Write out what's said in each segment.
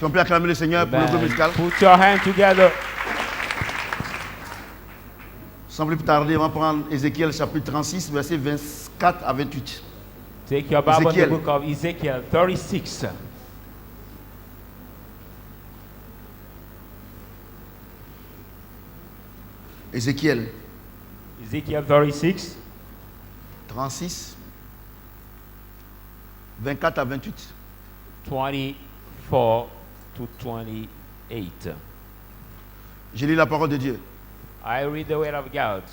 qu'on peut acclamer le Seigneur pour le groupe musical? Put your hands together. Sans plus tarder, on va prendre Ézéchiel chapitre 36, versets 24 à 28. Take your Bible in the Ezekiel. book of Ezekiel 36. Ézéchiel Ezekiel 36, 36, 24 à 28. 24 to 28. Je lis la parole de Dieu. I read the word of God.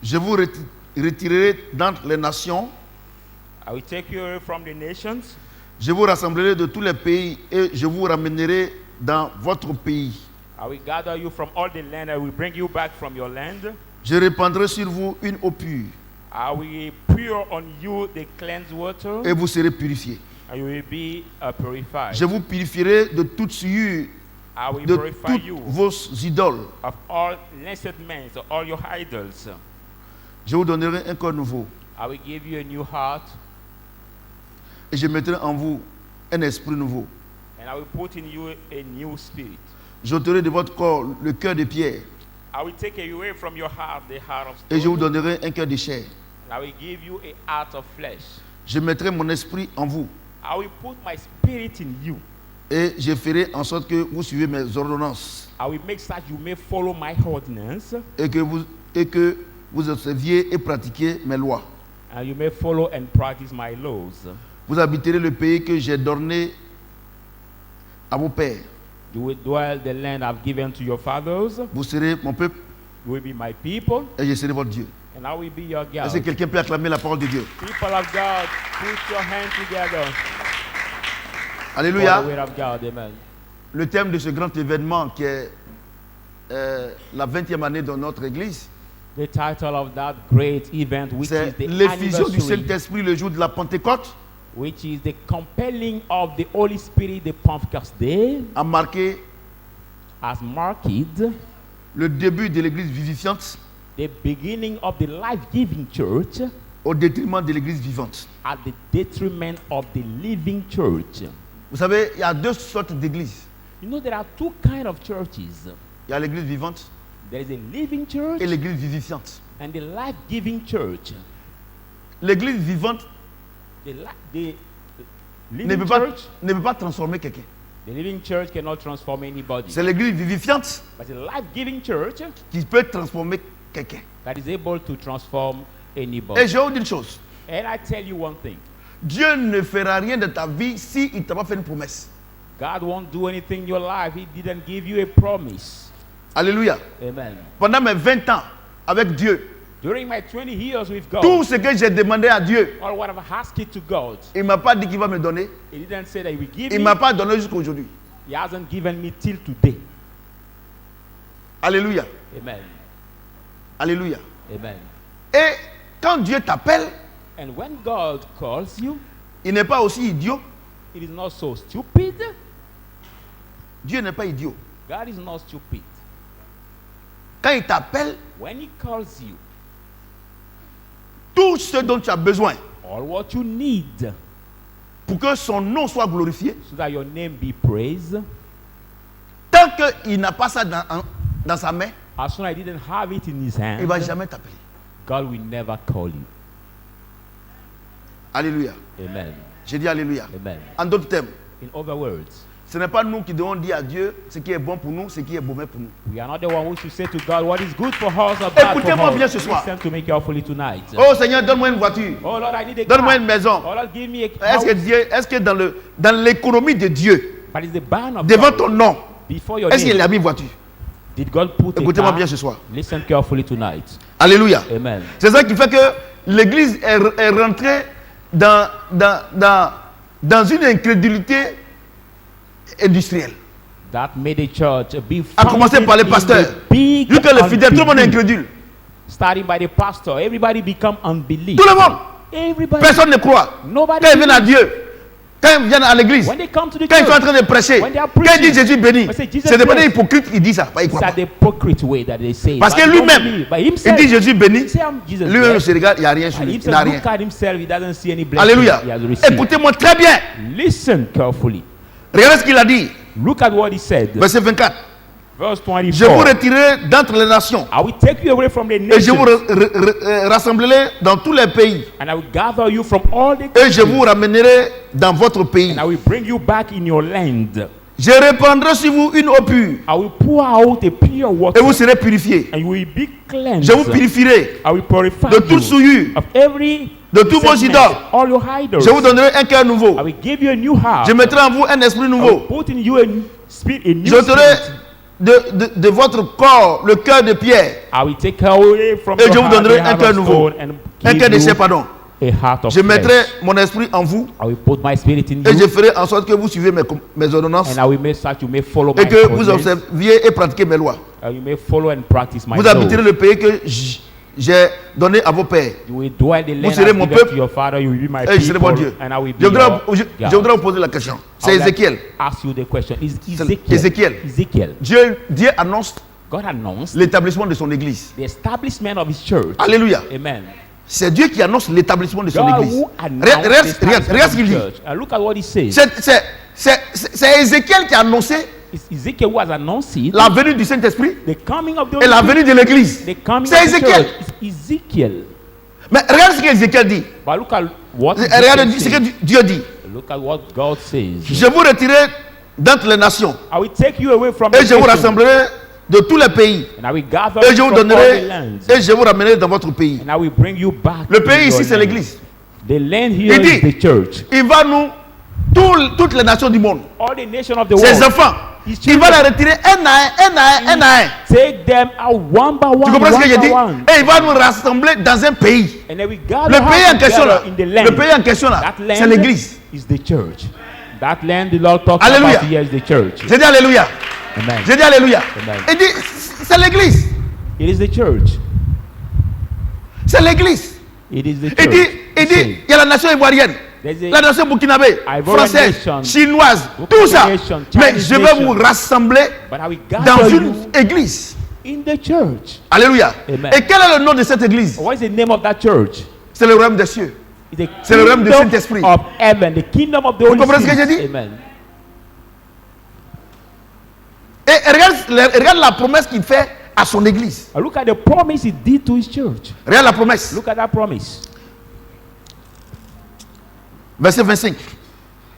Je vous retirerai d'entre les nations, I will take you away from the nations. je vous rassemblerai de tous les pays et je vous ramènerai dans votre pays. I will gather you from all the land. I will bring you back from your land. Je répandrai sur vous une eau pure I will pour on you the cleansed water, et vous serez purifiés. and you will be purified. Je vous purifierai de toute souillure, I will de purify toutes you vos idoles. of all nakedness, of all your idols. Je vous donnerai un corps nouveau I will give you a new heart, et je mettrai en vous un esprit nouveau. and I will put in you a new spirit. J'ôterai de votre corps le cœur de pierre I will take away from your heart the heart of et je vous stone, donnerai un cœur de chair. and I will give you a heart of flesh. Je mettrai mon esprit en vous I will put my spirit in you. et je ferai en sorte que vous suivez mes ordonnances I will make such you may follow my ordinance, et que vous observiez et pratiquiez mes lois. and you may follow and practice my laws. Vous habiterez le pays que j'ai donné à vos pères. You will dwell the land I've given to your fathers. Vous serez mon peuple You will be my people, et je serai votre Dieu. and I will be your Est-ce que God. quelqu'un peut acclamer la parole de Dieu? People of God, put your hands together for Alléluia. the word of God. Amen. Le thème de ce grand événement qui est la 20e année de notre église, The title of that great event, which c'est is the l'effusion du anniversary, Saint-Esprit le jour de la Pentecôte, which is the compelling of the Holy Spirit, the Pentecost Day, a marqué has marked le début de l'église vivifiante the beginning of the life-giving church au détriment de l'église vivante. at the detriment of the living church. Vous savez, il y a deux sortes d'églises. You know, there are two kinds of churches. Il y a l'église vivante There is a living church et l'église vivifiante. and the life-giving church. L'église vivante The ne living church, peut pas transformer quelqu'un. the living church cannot transform anybody. C'est l'église vivifiante But the life-giving church qui peut transformer quelqu'un. that is able to transform Et anybody. je vais vous dire une chose. And I tell you one thing. Dieu ne fera rien de ta vie s'il ne t'a pas fait une promesse. God won't do anything in your life. He didn't give you a promise. Alléluia. Amen. Pendant mes 20 ans avec Dieu, During my 20 years with tout God, ce que j'ai demandé à Dieu, all what I've asked to God, il ne m'a pas dit qu'il va me donner. He didn't say that He will give Il ne me. m'a pas donné jusqu'à aujourd'hui. He hasn't given me till today. Alléluia. Amen. Alléluia. Amen. Et quand Dieu t'appelle, And when God calls you, il n'est pas aussi idiot. it is not so stupid. Dieu n'est pas idiot. God is not stupid. Quand il t'appelle, When He calls you, tout ce dont tu as besoin all what you need pour que son nom soit glorifié, so that your name be praised, tant qu'il n'a pas ça dans sa main, as soon as He didn't have it in His il ne va hand, jamais t'appeler. God will never call you. Alléluia. Amen. J'ai dit Alléluia. Amen. En d'autres termes, In other words, ce n'est pas nous qui devons dire à Dieu ce qui est bon pour nous, ce qui est mauvais pour nous. we are not the one who should say to God what is good for us or bad for Écoutez-moi bien us. ce soir. Listen to me carefully tonight. Oh Seigneur, donne-moi une voiture. Oh Lord, I need a Donne-moi car. une maison. Oh Lord, give me a Est-ce que dans l'économie de Dieu, But it's the ban of devant God ton nom, before your est-ce qu'il name. a mis une voiture? Did God put a Écoutez-moi car? bien ce soir. Listen carefully tonight. Alléluia. Amen. C'est ça qui fait que l'Église est rentrée dans une incrédulité industrielle. That made the church be À commencer par les pasteurs. Vu que les fidèles, tout le monde est incrédule. Starting by the pastor, everybody become unbelievers. Tout le monde. Everybody. Personne ne croit. Nobody. Quand ils viennent à Dieu, Quand ils viennent à l'église, When they come to the quand ils sont en church, train de prêcher, when they are quand ils disent preaching, Jésus béni, when they say Jesus c'est des bless, hypocrites, ils disent ça, pas ils it's croient at pas. the hypocrite way that they say. Parce But que they don't lui-même, believe. But il himself, dit Jésus béni, he say, I'm Jesus lui-même blessed. se regarde, il n'y a rien sur But lui, il himself, n'a rien. look at himself, he doesn't see any blessing Alléluia. he has received. Écoutez-moi très bien. Listen carefully. Regardez ce qu'il a dit. Look at what he said. Verset 24. Verse Je vous 24. retirerai d'entre les nations I will take you away from the et je vous nations, rassemblerai dans tous les pays and I will gather you from all the et je countries, vous ramènerai dans votre pays. and I will bring you back in your land. Je répandrai sur vous une eau pure I will pour out a pure et water, vous serez purifiés. and you will be cleansed. Je vous purifierai I will purify de toute you souillure, of every de tous vos segment, idoles. all your idols. Je vous donnerai un cœur nouveau. I will give you a new heart. Je mettrai en vous un esprit I will nouveau. put in you a spirit, a new J'ôterai spirit. de votre corps le cœur de pierre, I will take away from et your je vous heart donnerai the un heart cœur of nouveau, stone and un give cœur de you chair, pardon. a heart of Je mettrai flesh. mon esprit en vous I will put my spirit in et je you, ferai en sorte que vous suivez mes ordonnances and I will make such you may follow my et que vous commandments, observiez et pratiquiez mes lois. and you may follow and practice my Vous laws. habiterez le pays que j'ai donné à vos pères. You will dwell the land serez I've mon given peuple, to your father. You will be my Et je serai mon people, Dieu. and I will be Je voudrais, your je God. voudrais vous poser la question. C'est I would like Ézéchiel. to ask you the question. Is Ézéchiel. Ezekiel. Dieu annonce God announced l'établissement de son église. the establishment of his church. Alléluia. Amen. C'est Dieu qui annonce l'établissement de son God église. who announced the Regarde establishment ce of qu'il his dit. church. And look at what he says. C'est Ézéchiel qui a annoncé It's Ezekiel who has announced it. la venue du Saint-Esprit The coming of the et la Holy venue de l'église. The coming C'est of the Ézéchiel. church is Ezekiel. Mais regarde ce qu'Ézéchiel dit. But look at what Regarde Ezekiel ce que says. Dieu dit. Look at what God says. Je vous retirerai d'entre les nations I will take you away from et the je vous nations, rassemblerai de tous les pays and I will gather et you je vous from all the donnerai lands, et je vous ramènerai dans votre pays. and I will bring you back. Le to pays your ici c'est land. l'église. The land here Il is dit, the church. il va nous toutes les nations du monde, All the nations of the ses world. enfants, His il va children. les retirer un à un. Take them out one by one. Tu comprends ce que one j'ai by dit? one. Et il va nous rassembler dans un pays. And then we gather Le pays en question là, in the land. le pays en question là, That land c'est l'église. is the church. That land the Lord talks Alléluia. about here is the church. J'ai dit alléluia. Amen. J'ai dit alléluia. Amen. Il dit c'est l'église. It is the church. C'est l'église. It is the Il church. dit, il y a la nation ivoirienne, There's a la nation burkinabé, Ivorian française, nation, chinoise, Burkina tout ça. nation, Mais Chinese je vais nation. vous rassembler But I will dans gather une you église. in the church. Alléluia. Amen. Et quel est le nom de cette église? What is the name of that church? C'est le royaume des cieux. It's the C'est le royaume du kingdom Saint-Esprit. of heaven, the kingdom of the Holy comprenez ce que Spirit. j'ai dit? Amen. Et regarde la promesse qu'il fait à son église. And look at the promise he did to his church. Regarde la promesse. Look at that promise. Verset 25.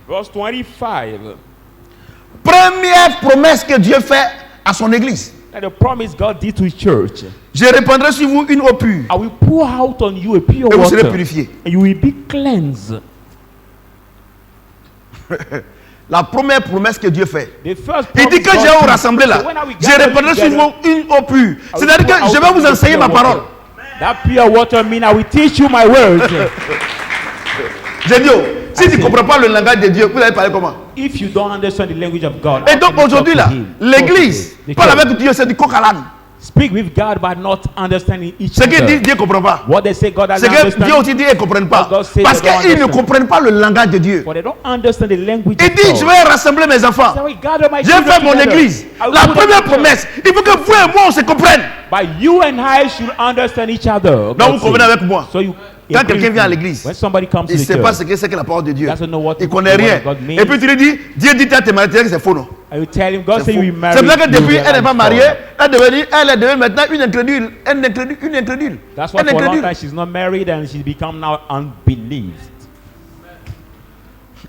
Verse 25. Première promesse que Dieu fait à son église. And the promise God did to his church. Je répandrai sur vous une eau pure I will pour out on you a pure et vous serez water, purifiés. and you will be cleansed. La première promesse que Dieu fait. The first Il dit promise que je God vais vous did. rassembler là. So when I will Je gather répandrai sur together, vous une eau pure. I will C'est-à-dire pour que out je vais on vous you enseigner pure ma water. parole. That pure water means I will teach you my words. J'ai dit, si tu ne comprends pas le langage de Dieu, vous allez parler comment? If you don't understand the language of God, Et how donc can you talk aujourd'hui to là, him? l'église The parle church. avec Dieu, c'est du coq à l'âne. Speak with God by not understanding each Ce que dit other. Dieu ne comprend pas. What they say God C'est doesn't que understand. Dieu aussi dit qu'ils ne comprennent pas. What God says Parce they don't qu'ils ne understand. comprennent pas le langage de Dieu. For they don't understand the language Il of dit, God. je vais rassembler mes enfants. So we gather my Je vais children faire mon together. église. I will La put them première together. promesse, il faut que vous et moi on se comprenne. But you and I should understand each other. Donc God vous convenez says. avec moi. So you Quand agree quelqu'un with vient à me. l'église, When somebody comes to il ne the sait pas church, ce que c'est que la parole de Dieu. doesn't know what Il ne the connaît word rien. of God means. Et puis tu lui dis, Dieu dit à tes mariés que c'est faux, non? I will tell him, God C'est say you faux. will marry. C'est pour ça que you depuis, will elle n'est pas marry. mariée, elle est devenue maintenant une incrédule. Une incrédule. That's why Une for a long incrédule. time she's not married and she's become now unbelieved.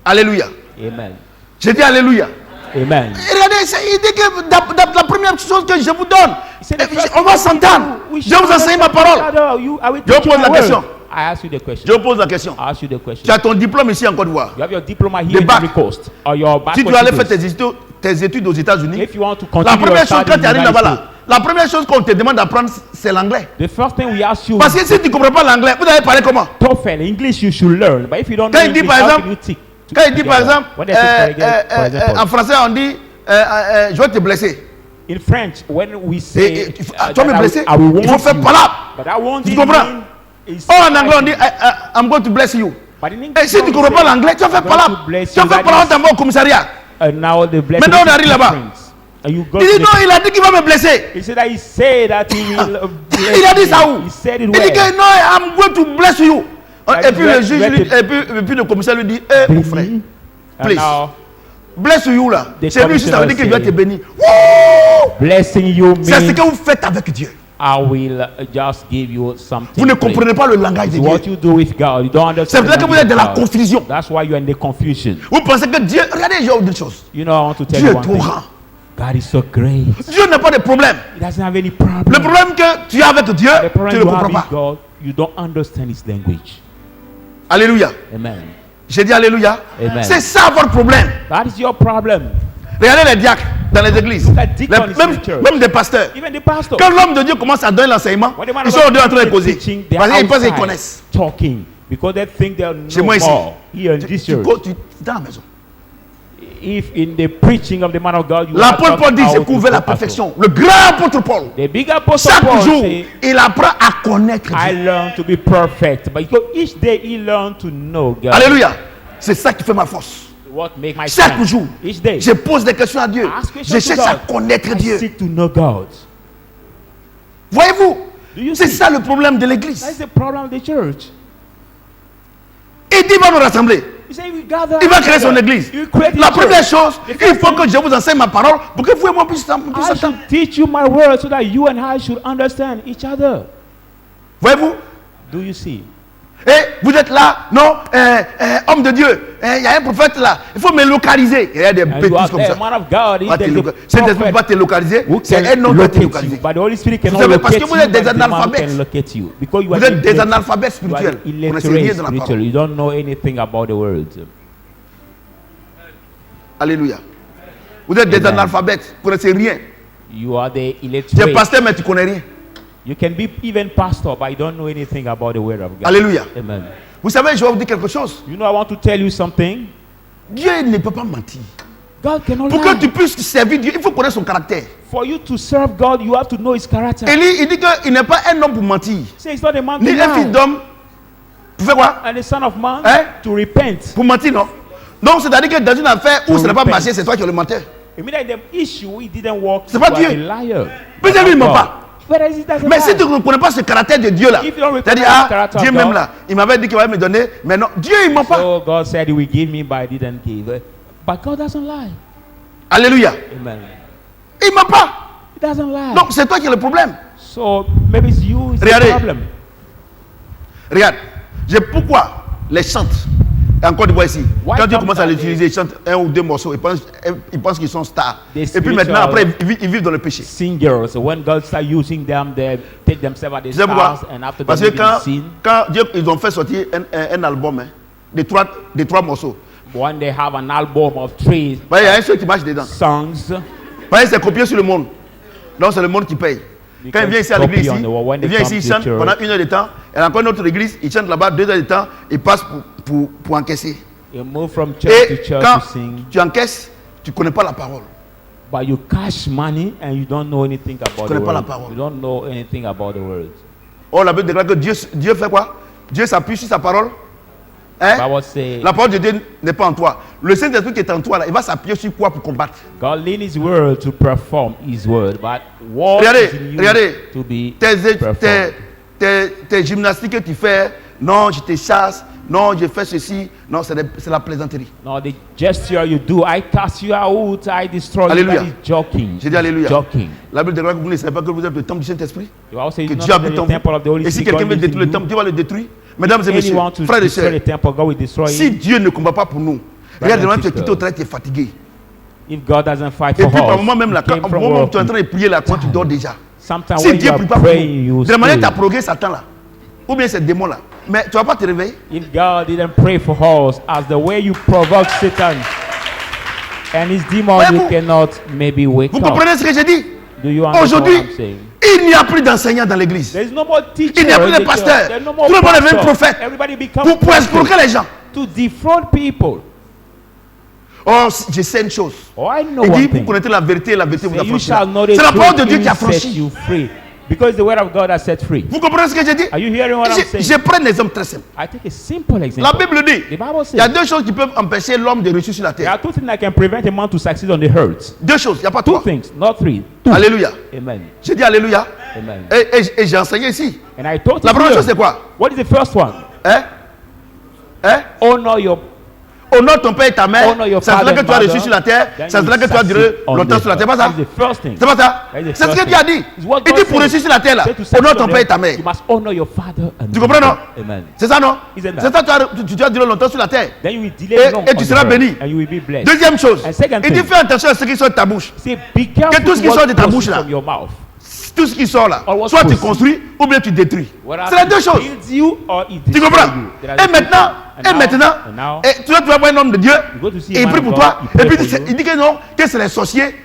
Alléluia. Amen. J'ai dit Alléluia. Amen. Et regardez, il dit que la première chose que je vous donne, He said, the first on va thing s'entendre. we Je vais vous enseigner ma parole. I will Je vous teach you pose my la word. question. I ask you the question. Je vous pose la question. I ask you the Tu question. as ton diplôme ici en Côte d'Ivoire. You have your diploma The here in back. Ivory Coast, or your Si tu bachelor's allais faire degree. tes études aux États-Unis, If you want to la continue your première chose study quand in tu arrives the United là-bas, States, la première chose qu'on te demande d'apprendre, c'est l'anglais. the first thing we ask you Parce que si tu ne comprends pas l'anglais, vous allez parler comment? TOEFL, English you should learn. But if you don't know Quand il dit English, par how exemple, can you teach? Quand il dit par exemple, When they say, for example, en français on dit, je vais te blesser. in French, when we Et, say, tu that vas me blesser, I will il faut want faire you, palabre. but I want Tu you comprends? mean is Oh, en anglais on dit, I'm going to bless you. But in English, Et si tu ne comprends pas l'anglais, tu vas faire God will parole. bless Tu vas you, faire that parole is- d'abord au commissariat. And now the blessing Maintenant, on is arrive là-bas. different. And you go Il to dit the- non, il a dit qu'il va me blesser. He said that he said that he will bless Il a dit me. ça où? He said Il it dit well. que non, I'm going to bless you. That Et is puis le where- juge, where lui- to- et puis le commissaire lui dit, eh mon frère, And please. now bless you là. The C'est lui, ça veut dire qu'il doit te commissioner bénir. Wouh! blessing you C'est ce means que vous faites avec Dieu. I will just give you something. Vous ne great. comprenez pas le langage de It's what Dieu. you do with God. You don't C'est understand. pour ça que the vous êtes dans la language of God. confusion. That's why you're in the confusion. Vous pensez que Dieu, regardez, je vais vous dire une chose. You know, I want to tell Dieu you est one trop thing. grand. God is so great. Dieu n'a pas de problème. He doesn't have any problem. Le problème que tu as avec Dieu, The problem tu ne you have comprends with pas. God, you don't understand His language. Alléluia. Amen. J'ai dit Alléluia. Amen. C'est ça votre problème. That is your problem. Regardez les diacres dans les églises. Look at deacons in Même, the church. même des pasteurs. Even the pastor. Quand l'homme de Dieu commence à donner l'enseignement, When the man ils of sont God en train de is causer. teaching, they Parce are qu'ils pensent qu'ils outside connaissent. talking because they think they Chez know moi ici. more here in Tu, this tu, church. tu, dans la maison. If in the preaching of the man of God, you are L'apôtre Paul dit, taught j'ai how to trouvé la go pastor. perfection. Le grand apôtre Paul. The big apostle Chaque Paul jour, say, il apprend à connaître I Dieu. learn to be perfect. But because each day he learned to know God. Alléluia. C'est ça qui fait ma force. What make my Chaque strength. jour, Each day. je pose des questions à Dieu. Ask questions Je to cherche à God. connaître I Dieu. seek to know God. Voyez-vous, Do you c'est see? ça le problème de That is l'église. the problem of the church. Il dit, il va nous rassembler. You say we gather. Il va créer together. son église. You create La a church. première chose, The il first faut thing- que je vous enseigne ma parole pour que vous et moi puissions I s'entendre. should teach you my word so that you and I should understand each other. Voyez-vous? Do you see? Et vous êtes là, non, homme de Dieu, il y a un prophète là, il faut me localiser. Il y a des And you bêtises are comme there, ça. man of God. If Va te there's loca- a Cet esprit ne peut pas prophet te localiser, who c'est can un homme qui va te locate you, localiser. but the Holy Spirit cannot savez, parce locate que vous you, êtes des but the man analphabètes. can locate you. Because you Vous are êtes des illiterate. analphabètes You are spirituels. Vous ne connaissez rien illiterate de la spiritually. parole. You don't know anything about the word. Alléluia. Vous êtes des Amen. analphabètes, vous ne connaissez rien. You are the Tu es illiterate. pasteur, mais tu ne connais rien. You can be even pastor, but you don't know anything about the word of God. Alléluia. Amen. Vous savez, je vais vous dire quelque chose. You know, I want to tell you something. Dieu ne peut pas mentir. God cannot Pour que lie. tu puisses servir Dieu, il faut connaître son caractère. For you to serve God, you have to know His character. Élie, il dit qu'il n'est pas un homme pour mentir. Say it's not a man to Ni un fils lie. d'homme. Pour faire quoi? And the son of man Hein? to repent. Pour mentir, non? Donc, c'est-à-dire que dans une affaire où To ça n'a pas repent. marché, c'est toi qui es le menteur. I mean, that the issue, it didn't work. C'est pas you Dieu. are a liar. Mais But lui, il not ment God. pas. Whereas it doesn't Mais si lie. tu ne connais pas ce caractère de Dieu là, If you don't tu as dit, recognize the character Dieu of même God, là, il m'avait dit qu'il va me donner, mais non, Dieu il ment pas. So God said He will give me, but I didn't give. But God doesn't lie. Alléluia. Amen. Il ment pas. He doesn't lie. Donc c'est toi qui as le problème. So maybe it's you, it's the Regardez. problem. Regarde, pourquoi les chantent, et encore des fois ici, Why quand Dieu come commence à that les utiliser, ils chantent un ou deux morceaux, ils pensent qu'ils sont stars. Des Et puis maintenant, spiritual- après, ils vivent dans le péché. Singers, so when God start using them, they take themselves as the Tu sais pourquoi? stars, and after Parce they que live in sin, quand Dieu, ils ont fait sortir un album, hein, des trois morceaux. when they have an album of three Vous voyez, il y a un seul qui marche dedans. songs, Vous voyez, c'est copié sur le monde. Donc c'est le monde qui paye. Quand il vient ici à l'église, Copy on the wall. When il they vient come ici, il to chante church. pendant 1 heure de temps. Et encore une autre église, il chante là-bas 2 heures de temps. Il passe pour encaisser. you move from church Et to church quand to sing, tu encaisses, tu ne connais pas la parole. but you cash money and you don't know anything about the connais pas la word. parole. You don't know anything about the word. Oh, la Bible déclare que Dieu fait quoi? Dieu s'appuie sur sa parole. Hein? Bible say La parole de Dieu n'est pas en toi. Le Saint-Esprit qui est en toi, là, il va s'appuyer sur quoi pour combattre? God lead His word to perform His word, but what Regardez, is in you regardez. to be Tes performed? gymnastiques que tu fais, non, je te chasse, non, je fais ceci, non, c'est la plaisanterie. Now the gesture you do, I cast you out, I destroy Alléluia. you. That is joking. J'ai dit alléluia. Joking. La Bible déclare que vous ne savez pas que vous êtes le temple du Saint-Esprit, You also que not Dieu habite the en temple of the vous. Holy Et si Spirit. quelqu'un God veut lives détruire in le temple, you. Dieu va le détruire. Mesdames et messieurs, Anyone to frères et destroy sœurs, the temple, God will destroy si it. Dieu ne combat pas pour nous, regarde, demain tu es quitté au travail, tu es fatigué. If God doesn't fight Et for puis par us, moment même là, you came quand au from moment où work, tu es en train de prier là, quand tu dors déjà. sometimes Si when Dieu you ne prie are pas pour praying, you nous, de la manière que tu as sleep. progué Satan là, ou bien ces démons là, mais tu ne vas pas te réveiller. If God didn't pray for us, as the way you provoke Satan and his demons, Ouais, you vous- cannot maybe wake Vous up. comprenez ce que j'ai dit? Do you understand Aujourd'hui, what I'm saying? il n'y a plus d'enseignants dans l'église. There is no more teacher. Il n'y a plus in de the church. pasteurs. There is no more Tout le monde est devenu pastor. prophète. Everybody becomes Pour prophet escroquer les gens. to defraud people. Oh, je sais une chose. Oh, I know Il dit, one vous thing. connaîtrez la vérité et la vérité vous Say, you affranchira. shall know the C'est la parole de truth, Dieu it qui a will set franchi. you free. Because the word of God has set free. Vous comprenez ce que j'ai dit? Are you hearing what I'm saying? Je prends un exemple très simple. I take a simple La example. Bible dit, The Bible il y a says deux choses qui peuvent empêcher l'homme de réussir sur la there terre. are two things that can prevent a man to succeed on the earth. Deux choses, il n'y a pas Two trois. things, not three. Two. Alléluia. Amen. J'ai dit Alléluia. Amen. Et j'ai enseigné ici. And I taught La you première here. chose, c'est quoi? What is the first one? Hein? Hein? Honor your Honore ton père et ta mère. Honor your C'est cela father que and tu as reçu mother. sur la terre. Then C'est you cela que tu as duré succeed on longtemps the sur la terre. earth. C'est pas ça? That is the first thing. C'est pas ça? That is the C'est ce first que Dieu a thing. dit. It's what Il God dit pour says. réussir sur la terre là. Say to succeed Honore on ton the père et earth, ta mère. you must honor your father and Tu comprends, non? mother. Amen. C'est ça, non? Isn't that? C'est ça, tu as duré longtemps sur la terre. Then you will delay long Et on tu the seras earth, béni. and you will be blessed. Deuxième chose, And second il dit thing, fais attention à ce qui sort de ta bouche. say be careful tout ce qui to what sort de ta goes bouche, là. from your mouth. Tout ce qui sort là, Or what soit tu proceeds. construis ou bien tu détruis. Whether C'est les it deux choses. builds you or it Tu destroys comprends? you. There are the Et two maintenant, things. et now, tu vas voir un homme de Dieu, you go to see et a il man prie of pour God, toi, he et pray puis for you. il dit que non, que c'est les sorciers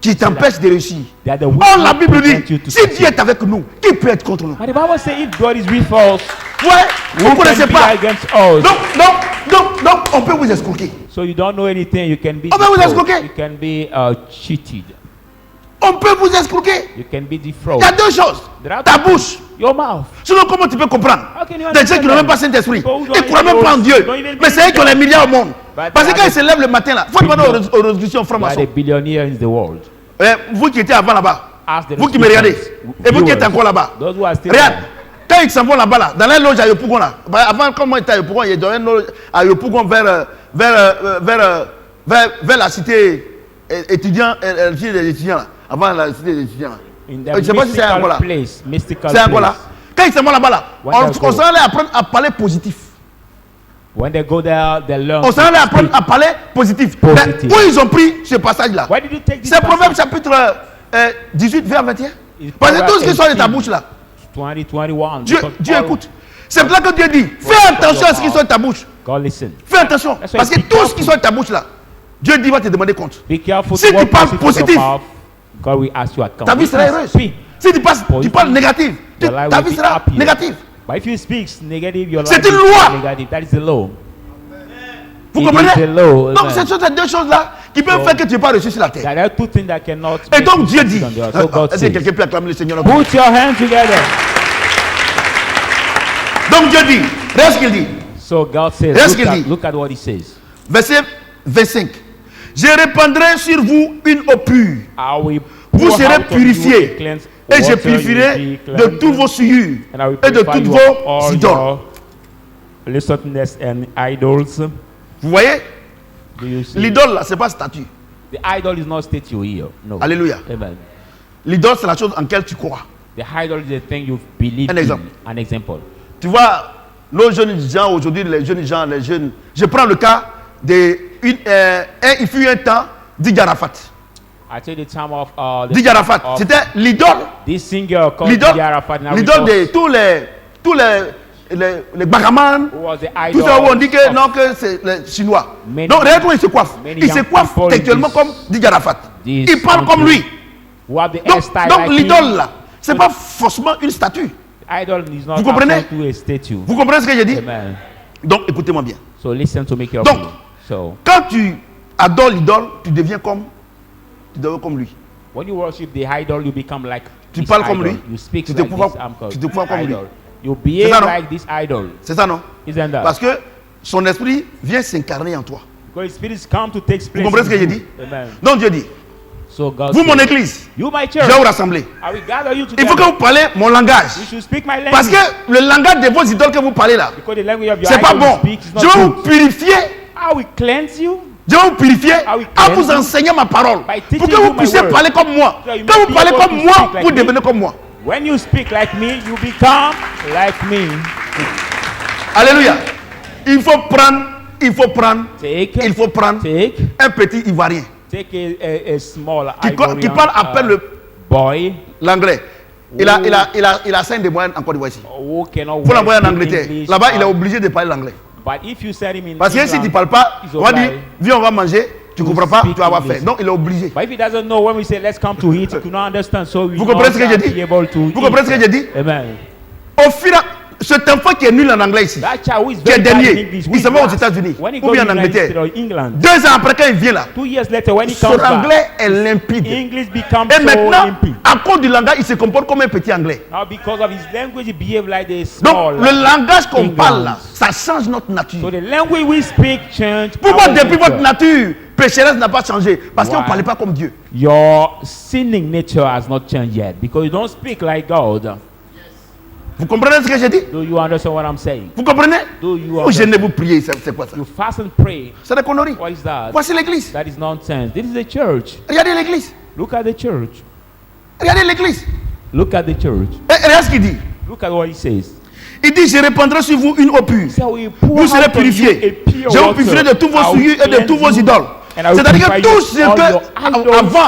qui t'empêchent de réussir. They are the Or wicked la Bible prevent dit, you to si Dieu succeed. est avec nous, qui peut être contre nous? But the Bible says if God is with us, Ouais, vous ne who connaissez can be pas. against us? Donc, on peut vous escroquer. So you don't know anything, you can be On va vous defrauded. escroquer. You can be cheated. On peut vous escroquer. You can be Il y a defrauded. deux choses. There are Ta two bouche. Your mouth. Sinon, comment tu peux comprendre? How can you Des gens qui n'ont même pas understand Saint-Esprit. People who Ils don't ne croient even même pas en know- Dieu. don't even Mais c'est eux qui ont les milliards au monde. But Parce que they quand are ils se lèvent le matin là, il faut demander aux résolutions They are francs-maçons. the billionaires in the world. Vous qui étiez avant là-bas, Ask the vous qui me regardez, et vous qui êtes viewers, encore là-bas, those who are still regarde, there. quand ils s'en vont là-bas, là, dans la loge à Yopougon, là, avant, quand moi j'étais à Yopougon, il y a une loge à Yopougon vers la cité étudiant, la cité des étudiants, là, avant la cité des étudiants. Là. In Je ne sais pas si c'est encore là. mystical C'est encore là. place. Quand ils s'en vont là-bas, là, When they go. on s'en allait apprendre à parler positif. When they go there, they learn. On s'en allait apprendre à parler positif. Positif. Mais où ils ont pris ce passage-là? Why did you take this C'est Proverbe passage? chapitre 18, vers 21. It's Parce que Proverbs tout ce qui sort de ta 18. bouche là, 20, 21. Dieu because écoute. C'est là que Dieu dit, fais attention à ce qui sort de ta bouche. God listen. Fais attention. That's why Parce que be tout ce qui careful. sort de ta bouche là, Dieu dit va te demander compte. Be careful Si to tu what parles comes from positif, your mouth. God will ask you account. Ta vie sera heureuse. Speak. Si tu Positif, parles négatif, your life ta will vie be sera happier. négative. But if you speak negative, your C'est life une will be loi. negative. That is the law. Vous It comprenez? is the law. Donc Amen. ce sont ces deux choses là qui peuvent So- faire que tu n'es pas reçu sur la terre. There are two things that cannot. Et make donc you Dieu succeed dit, on the earth. So God est-ce que says, quelqu'un peut acclamer le Seigneur encore? put your hands together. Donc Dieu dit, regarde ce qu'il dit. So God says, Regarde ce qu'il dit. look at what he says. Verset 25. Je répandrai sur vous une eau pure. I will Vous pour serez out of you purifiés a cleansed et je water, purifierai you will be de cleansed, tous vos souillures and I will et de purify toutes you of vos all idoles. your lustfulness and idols. Vous voyez, Do you see? l'idole là, c'est pas statue. The idol is not statue here. No. Alléluia. Amen. L'idole, c'est la chose en laquelle tu crois. The idol is the thing you believe Un exemple. in. An example. Tu vois, nos jeunes gens aujourd'hui, les jeunes. Je prends le cas de. Il fut un temps d'Idi Arafat. I tell you the time of D'Idi Arafat, c'était l'idole. this singer called L'idole Idi Arafat. Now l'idole we de tous les Bagaman. who was the Tout idol ça où on dit que of non, que c'est les Chinois. Many- Donc regarde comment il se coiffe. many Il se young coiffe people in textuellement this- comme D'Idi Arafat. this Il parle comme country lui. who have the Donc, hairstyle donc like l'idole him. là, c'est pas forcément une statue. Idol is not Vous comprenez? attached to a statue. Vous comprenez ce que j'ai dit? Amen. Donc écoutez-moi bien. So listen to me Donc, carefully. So quand tu adores l'idole, tu deviens comme lui. when you worship the idol, you become like Tu this parles comme idol. lui. You speak Tu te like vois- this tu te vois comme lui. idol. You behave ça, non? like this idol. C'est ça, non? Isn't that? Parce que son esprit vient s'incarner en toi. Because his spirit come to take place. Vous comprenez ce que in j'ai you. dit? Amen. Donc Dieu dit, So God vous mon says, église, you my je vais church, vous rassembler. I will gather you Il together. faut que vous parlez mon langage. You should speak my language. Parce que le langage de vos idoles que vous parlez là, Because the language of your c'est pas idol bon. you speak is Je not vais vous good. purifier. I will cleanse you. Je vais vous purifier I will à cleanse vous you enseigner ma parole. by Pour teaching que vous you my puissiez word. parler comme moi. So you Quand may vous be parlez able comme to moi, speak like vous me. devenez comme moi. When you speak like me, you become like me. Alléluia. Il faut prendre Take un petit Ivoirien a small qui Ivorian, parle à peine boy l'anglais. Il a 5 de moyenne en Côte d'Ivoire ici. who cannot Il faut l'envoyer en speak Angleterre. English, Là-bas, il est obligé de parler l'anglais. But if you send him in Parce que si tu ne England, parles pas, he's on va dire, obliged. viens, on va manger. Tu ne comprends pas, speak tu vas avoir English. faim. Donc, il est obligé. But if he doesn't know when we say let's come to eat, he cannot understand. So we Vous comprenez ce que j'ai must dit? be able to Vous comprenez ce que j'ai dit? Amen. Au fur et cet enfant qui est nul en anglais ici, That child who is qui est very bad in dernier, English, who il is s'en va aux last, États-Unis when he ou goes bien to en United States Angleterre. or England, 2 ans après, quand il vient là, 2 years later, when he son comes back, anglais est limpide. English becomes Et so maintenant, limpid. à cause du langage, il se comporte comme un petit anglais. Now, because of his language, he behaves like a Donc, small. le langage qu'on England. parle là, ça change notre So nature. the language we speak change. Pourquoi our depuis votre nature. nature pécheresse n'a pas changé? Parce qu'on ne Why? parlait pas comme Dieu. Your sinning nature has not changed yet because you don't speak like God. Vous comprenez ce que j'ai dit? Do you understand what I'm saying? Vous comprenez? Do you Vous understand? gênez, vous priez, c'est quoi ça? You fast and pray. C'est des conneries. What is that? Voici l'église. That is nonsense. This is a church. Regardez l'église. Look at the church. Regardez l'église. Look at the church. Et regarde ce qu'il dit. Look at what he says. Il dit, je répandrai sur vous une eau pure. So we pour Vous serez out on you purifiés. a pure Je vous water. purifierai de tous vos I will souillures et de tous vos cleanse you, idoles. and I will C'est-à-dire purify que tout you ce all que, your idols.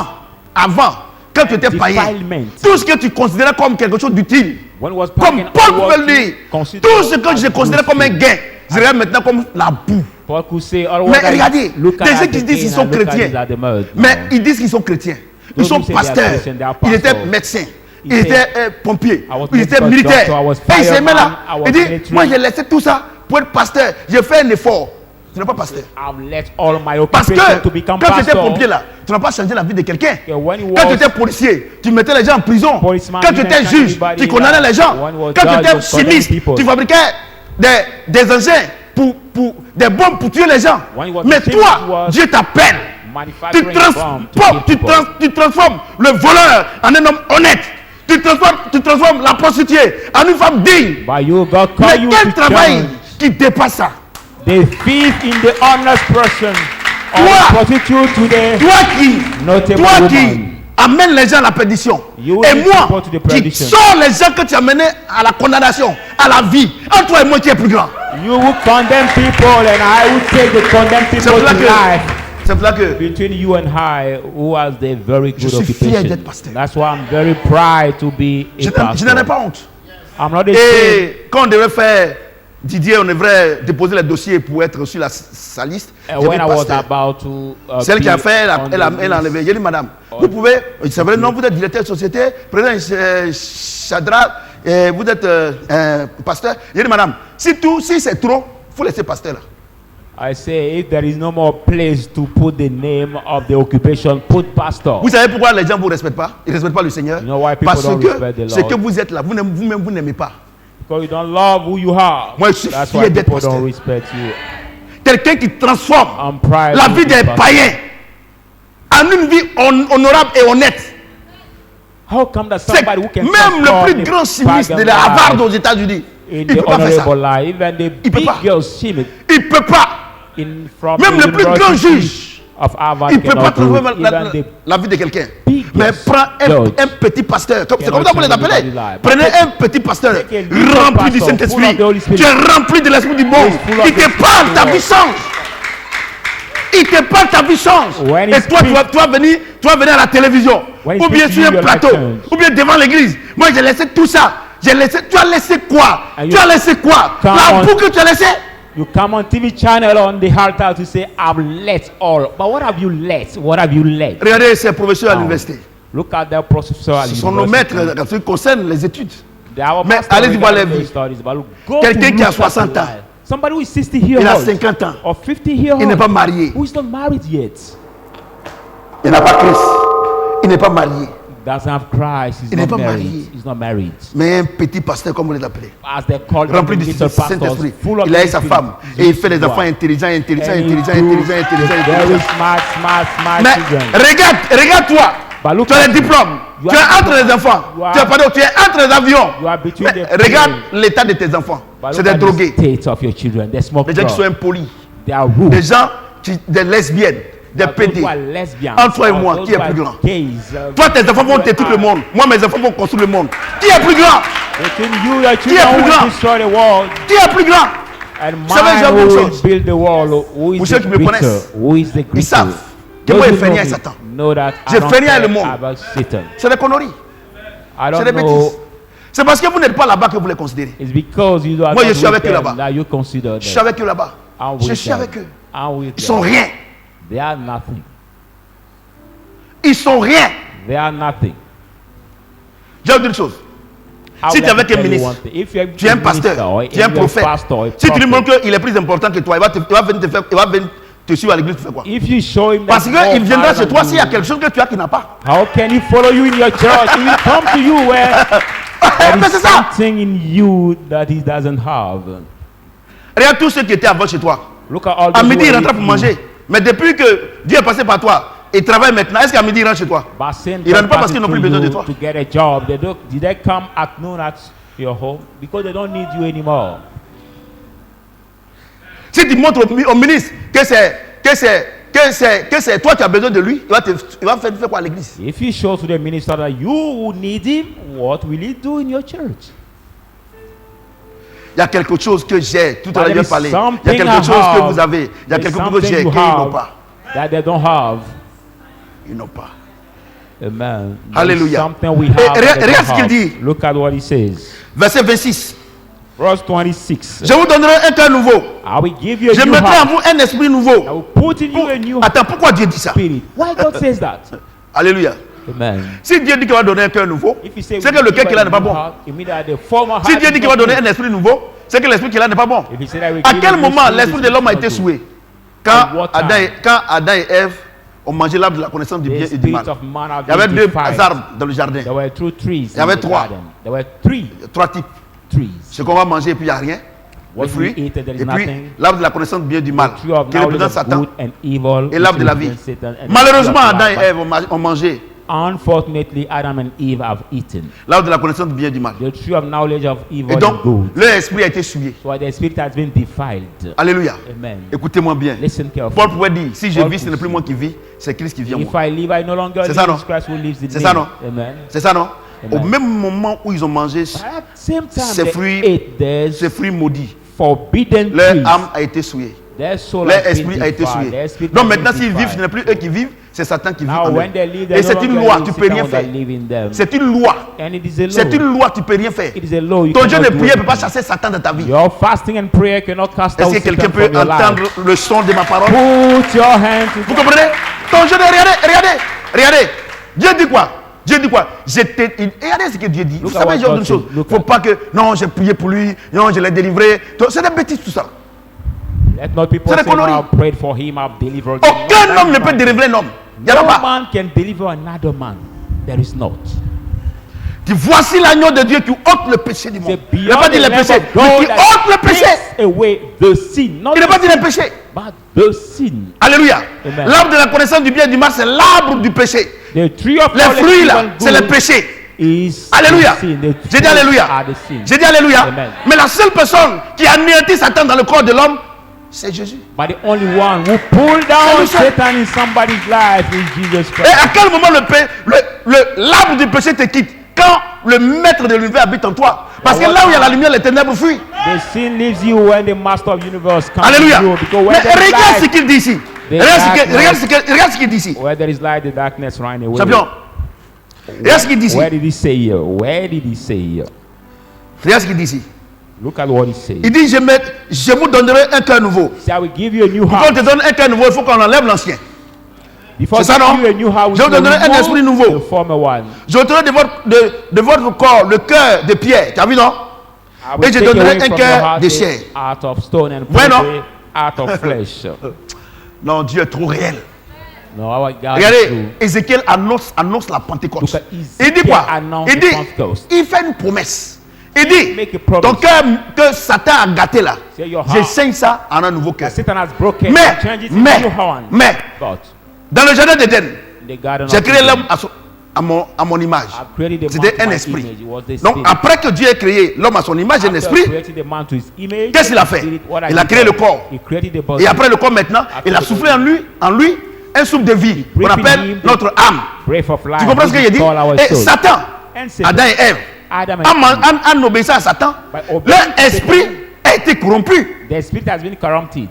avant, quand tu étais païen, Defilement. tout ce que tu considérais comme quelque chose d'utile, When it was comme pagan, Paul all pouvait what le you dire, consider tout ce que je as considérais comme un useful. gain, je regarde maintenant comme la boue. Paul could say, all Mais what I regardez, look at des as gens the qui disent qu'ils gain sont and look at chrétiens, it as the mud. mais No. ils disent qu'ils sont chrétiens. Ils Those sont who say they are pasteurs. Christian, they are Il était pastors. médecin. He Il said, était pompier. I was Il était medical militaire. doctor, I was Et il s'est mis là. fireman, I was Il dit, military. moi j'ai laissé tout ça pour être pasteur. J'ai fait un effort. Tu n'es pas pasteur. I've let all my Parce occupation que to become quand tu étais pastor. pompier là, tu n'as pas changé la vie de quelqu'un. Yeah, when he Quand tu was étais policier, tu mettais les gens en prison. policeman, Quand tu he étais didn't juge, anybody tu condamnais that les gens. when he was Quand tu judge, étais he was condemning chimiste, people. tu fabriquais des engins pour des bombes pour tuer les gens. When he was Mais a chimist, he toi, was Dieu t'appelle. Tu manufacturing bomb to transformes, kill people. tu transformes le voleur en un homme honnête. Tu transformes la prostituée en une femme digne. But you God call Mais you quel to travail change. qui dépasse ça? The thief in the honest person, or Toi. prostitute to the notable Toi qui woman. amène les gens à la perdition. You Et lead moi people to the qui perdition. sors les gens que tu as menés à la condamnation, à la vie. Entre toi et moi qui est plus grand. You will condemn people, and I will take the condemned C'est people pour là to que, life. c'est pour là que Between you and I, who has the very good suis fier occupation. d'être pasteur. That's why I'm very proud to be a je n'en ai pastor. pas honte. I'm not ashamed. Et quand on devrait faire Didier, on devrait déposer les dossiers pour être sur sa liste. J'ai When dit I was pasteur. about to Celle qui a be fait, on elle the a list, enlevé. J'ai dit, madame, vous pouvez, c'est vrai, non, vous êtes directeur de société, président Chadra, vous êtes pasteur. J'ai dit, madame, si c'est trop, il faut laisser pasteur là. I say, if there is no more place to put the name of the occupation, put pastor. Vous savez pourquoi les gens ne vous respectent pas? Ils ne respectent pas le Seigneur. You know why people Parce don't que respect the ce Lord? que vous êtes là, vous-même, vous n'aimez pas. Because you don't love who you are. Moi, je suis That's fier why d'être people pasteur. don't respect you. Quelqu'un qui transforme I'm proud la to vie be des pastor. païens en une vie honorable et honnête. How come that C'est somebody who can même le transform plus the grand chimiste de pagan la Harvard life aux États-Unis. in Il the ne peut pas faire ça. honorable life, even the Il peut pas. biggest chimist Il ne peut pas. from Même the le plus grand University juge, of Harvard il ne peut cannot pas do it. transformer Even the la vie de quelqu'un. biggest Mais prends judge un petit pasteur. C'est cannot comme ça qu'on les change appelait. anybody's life. Prenez But un petit pasteur take a little rempli du pastor, Saint-Esprit. full of the Holy Spirit. Tu es rempli de l'Esprit du bon. He's full of Il the te parle, Spirit ta of vie change. Il te parle, ta vie change. When he Et toi, speaks- tu vas venir à la télévision. When he Ou bien speaks sur to un you, your plateau. life change. Ou bien devant l'église. Moi, j'ai laissé tout ça. Tu as laissé quoi? And Tu you as laissé quoi? come La on. boue que tu as laissée. You come on TV channel on the altar to say, I've let all. But what have you let? What have you let? Regardez ces professeurs à Now, l'université. Look at their professor at Ce sont nos university. maîtres en ce qui concerne les études. They are our Mais pastor allez-y voir regarding les their vies. studies, but look, go Quelqu'un to qui a look at 60 the ans. life. Somebody who is 60 years Il a old 50 ans. or 50 years Il n'est old pas marié. who is not married yet. Il n'a pas Christ. Il n'est pas marié. Doesn't have Christ. He's Il n'est not pas married. marié. He's not married. Mais un petit pasteur, comme on les appelait. As they call them, Rempli the du little pastors, Saint-Esprit. full of Il a the eu sa Spirit. femme. Et il fait des Wow. enfants intelligents, intelligents, And he intelligents, grew intelligents, intelligents, very intelligents. smart Mais children. regarde-toi. But look Tu as at les you. diplômes. You Tu es are- entre les enfants. you are- Tu es entre les avions. You are between Mais the regarde planes. l'état de tes enfants. But C'est look des at the drogués. state of your children. They smoke Des gens qui sont drugs. impolis. They are rude. Des gens, des lesbiennes, des Those pédés. who are lesbians, Entre toi et or moi, those qui est who are plus grand? gays, Toi, tes enfants vont détruire le monde. Moi, mes enfants vont construire le monde. Qui est plus grand? Between you, your est plus children who grand? will destroy the world, Qui est plus grand? and savez, j'ai mine une who will chose. build the world, who is Pour the ceux qui me greater, connaissent, who is the Ils greater. savent que Those moi, who je fais know rien à me Satan. know that Je I don't fais rien à care le monde. about Satan. C'est des conneries. I C'est don't des know. bêtises. C'est parce que vous n'êtes pas là-bas que vous les considérez. It's because you are Moi, not je suis avec with eux them là-bas. that you consider Je suis them. avec eux là-bas. I'm Je with suis them. avec eux. I'm with Ils sont them. rien. They are nothing. Ils sont rien. They are nothing. Je vais vous dire une chose. I Si would tu es avec like to un tell you ministre, one thing. If you're tu es un a minister pasteur, or tu es un you're a prophète. pastor, a Si tu lui prophet, montres qu'il est plus important que toi, il va venir te suivre à l'église, tu fais quoi? if you show him Parce that more qu'il viendra power chez than toi s'il y a you, quelque chose que tu as qu'il n'a pas. how can he follow you in your church? He will come to you where there Mais is c'est ça. something in you that he doesn't have. Regarde tous ceux qui étaient avant chez toi. Look at all À those midi, who il are rentre pour with manger. Mais depuis que Dieu est passé par toi et travaille maintenant, est-ce qu'à midi, il rentre chez toi? But since Ils rentrent God pas parce passes qu'ils n'ont plus through besoin de you toi. to get a job, did they come at noon at your home? Because they don't need you anymore. Si tu montres au ministre que c'est toi qui as besoin de lui, il va faire quoi à l'église? If you show to the minister that you need him, what will he do in your church? Il y a quelque chose que j'ai, tout à l'heure But je there is parlé. Il y a something quelque I chose que have. vous avez. Il y a There's quelque chose que j'ai something qu'ils you n'ont have pas. that they don't have. Ils n'ont pas. Amen. Alléluia. Something we Et have. that they regarde don't ce qu'il have. dit. Look at what he says. Verset 26. Verse 26. Je vous donnerai un cœur nouveau. I will give you a Je new mettrai en heart. vous un esprit I nouveau. will put in you a new Attends, pourquoi Dieu dit ça? spirit. Why God says that? Alléluia. Amen. Si Dieu dit qu'il va donner un cœur nouveau, If he say c'est we que le give cœur qu'il a a n'est pas new bon. heart, it means that the former Si heart Dieu is dit qu'il not va donner good. un esprit nouveau, c'est que l'esprit qu'il a n'est pas bon. If he said that we À give quel you a new moment spirit, l'esprit the de l'homme a spirit été is not good. souillé? Quand what Adam et Ève ont mangé l'arbre de la connaissance du The bien et du mal. spirit of man have Il y avait been deux defied. arbres dans le jardin. There were two trees. Il y avait in the trois. garden. There were three Trois types. trees. Ce qu'on va manger et puis il n'y a rien. Le What fruit. we eat and there is Et puis nothing. l'arbre de la connaissance du bien et du mal. The tree of Qui knowledge représente of Satan. good and evil. Et l'arbre de la vie. which represents Satan, and the Malheureusement, tree of Adam et life. Ève ont mangé Unfortunately, Adam and Eve have eaten l'arbre de la connaissance du bien et du mal. the tree of knowledge of evil Et donc, and good. leur esprit a été souillé. So the spirit has been defiled. Alléluia. Amen. Écoutez-moi bien. Listen carefully. Paul pouvait dire, si je Paul vis, ce n'est plus could moi qui vis, c'est Christ qui vit en If moi. I live, I no longer C'est live. ça, non? It's Christ who lives in C'est me. ça, non? Amen. C'est ça, non? Au Amen. même moment où ils ont mangé At the same time, ces they fruits, ate their ces fruits maudits, forbidden leur trees. âme a été souillée. Their soul Leur has been esprit a été defiled. souillé. Their spirit Donc has been maintenant, s'ils vivent, defiled. ce n'est plus eux qui vivent, c'est Satan qui vit Now, en eux. when they live, Et they c'est no une longer loi, live, tu peux Satan rien will faire. live in them. C'est une loi. And it is a law. C'est une loi, tu peux rien faire. It is a law. You Ton jeûne cannot et do prière ne peut pas anything. chasser Satan de ta vie. Your fasting and prayer cannot cast Est-ce out que quelqu'un Satan peut from your entendre life. le son de ma parole? Put your hand to Vous comprenez? Ton jeûne, regardez. Dieu dit quoi? Dieu dit quoi? Regardez ce que Dieu dit. Vous Look at savez, what genre God d'une chose. says. Look Faut at- pas que, non, j'ai prié pour lui, non, je l'ai délivré. C'est des bêtises tout ça. Let not people C'est say, des no, conneries. I've prayed for him, I've delivered him. Aucun homme ne peut délivrer un homme. Il y en a No pas. man can deliver another man. There is not. Dis, voici l'agneau de Dieu qui ôte le péché du monde. C'est Il n'a pas dit beyond le the lamb péché, of mais God qui that ôte le péché. takes away the sin. Not Il n'a pas the dit sin, le péché. but the sin. Alléluia. Amen. L'arbre de la connaissance du bien et du mal, c'est l'arbre du péché. The tree of Les knowledge fruits of là, evil and c'est le good péché. is Alléluia. the sin. The J'ai dit fruits alléluia. are the sin. J'ai dit alléluia. Amen. Mais la seule personne qui a anéanti Satan dans le corps de l'homme, c'est Jésus. But the only one who pulled down C'est lui seul. Satan in somebody's life is Jesus Et Christ. à quel moment l'arbre du péché te quitte? Quand le maître de l'univers habite en toi. Parce que là où il y a la lumière, les ténèbres fuient. The sin leaves you when the master of the universe comes Alléluia. to you. Because Mais where there is regarde ce light, qu'il dit ici. The Regarde ce qu'il dit ici. where there is light, the darkness run away. Champion. Regarde ce qu'il dit ici. Where did he say here? Where did he say here? Regarde ce qu'il dit ici. Look at what he says. Il dit, je vous donnerai un cœur nouveau. He said, I will give you a new Quand on heart. te donne un cœur nouveau, il faut qu'on enlève l'ancien. Before C'est I ça, non? give you a new heart, we Je vous will donnerai un remove esprit nouveau. the former one. Je donnerai de votre corps le cœur de pierre. Tu as vu, non? I will Et je take donnerai away un from cœur your heart de the chair. heart of stone and Ouais, put non? the heart of flesh. Non, Dieu est trop réel. No, our God is Regardez, true. Ézéchiel annonce la Pentecôte. Look at Ezekiel Il dit quoi? announce Il the dit, Pentecost. il fait une promesse. Il dit, Make a promise. ton cœur que Satan a gâté là, Say your je heart. saigne ça en un nouveau cœur. That Satan has broken and changed it into a new heart. Mais, But dans le jardin d'Éden, in the garden j'ai of créé Eden, l'homme à mon image. I've created the man C'était to un my esprit. image. It was the Donc spirit. après que Dieu ait créé l'homme à son image et un After esprit, creating the man to his image, qu'est-ce qu'il a fait? spirit, what Il a he créé done? le corps. He created the body. et après le corps maintenant, il a soufflé en lui un souffle de vie qu'on breathed in appelle him the notre âme. Breath of life. Tu comprends ce que which j'ai is dit? called our Et soul. Satan, And Satan, Adam et Ève, Adam and Eve, en obéissant à Satan, by obeying leur esprit Satan, a été corrompu. their spirit has been corrupted.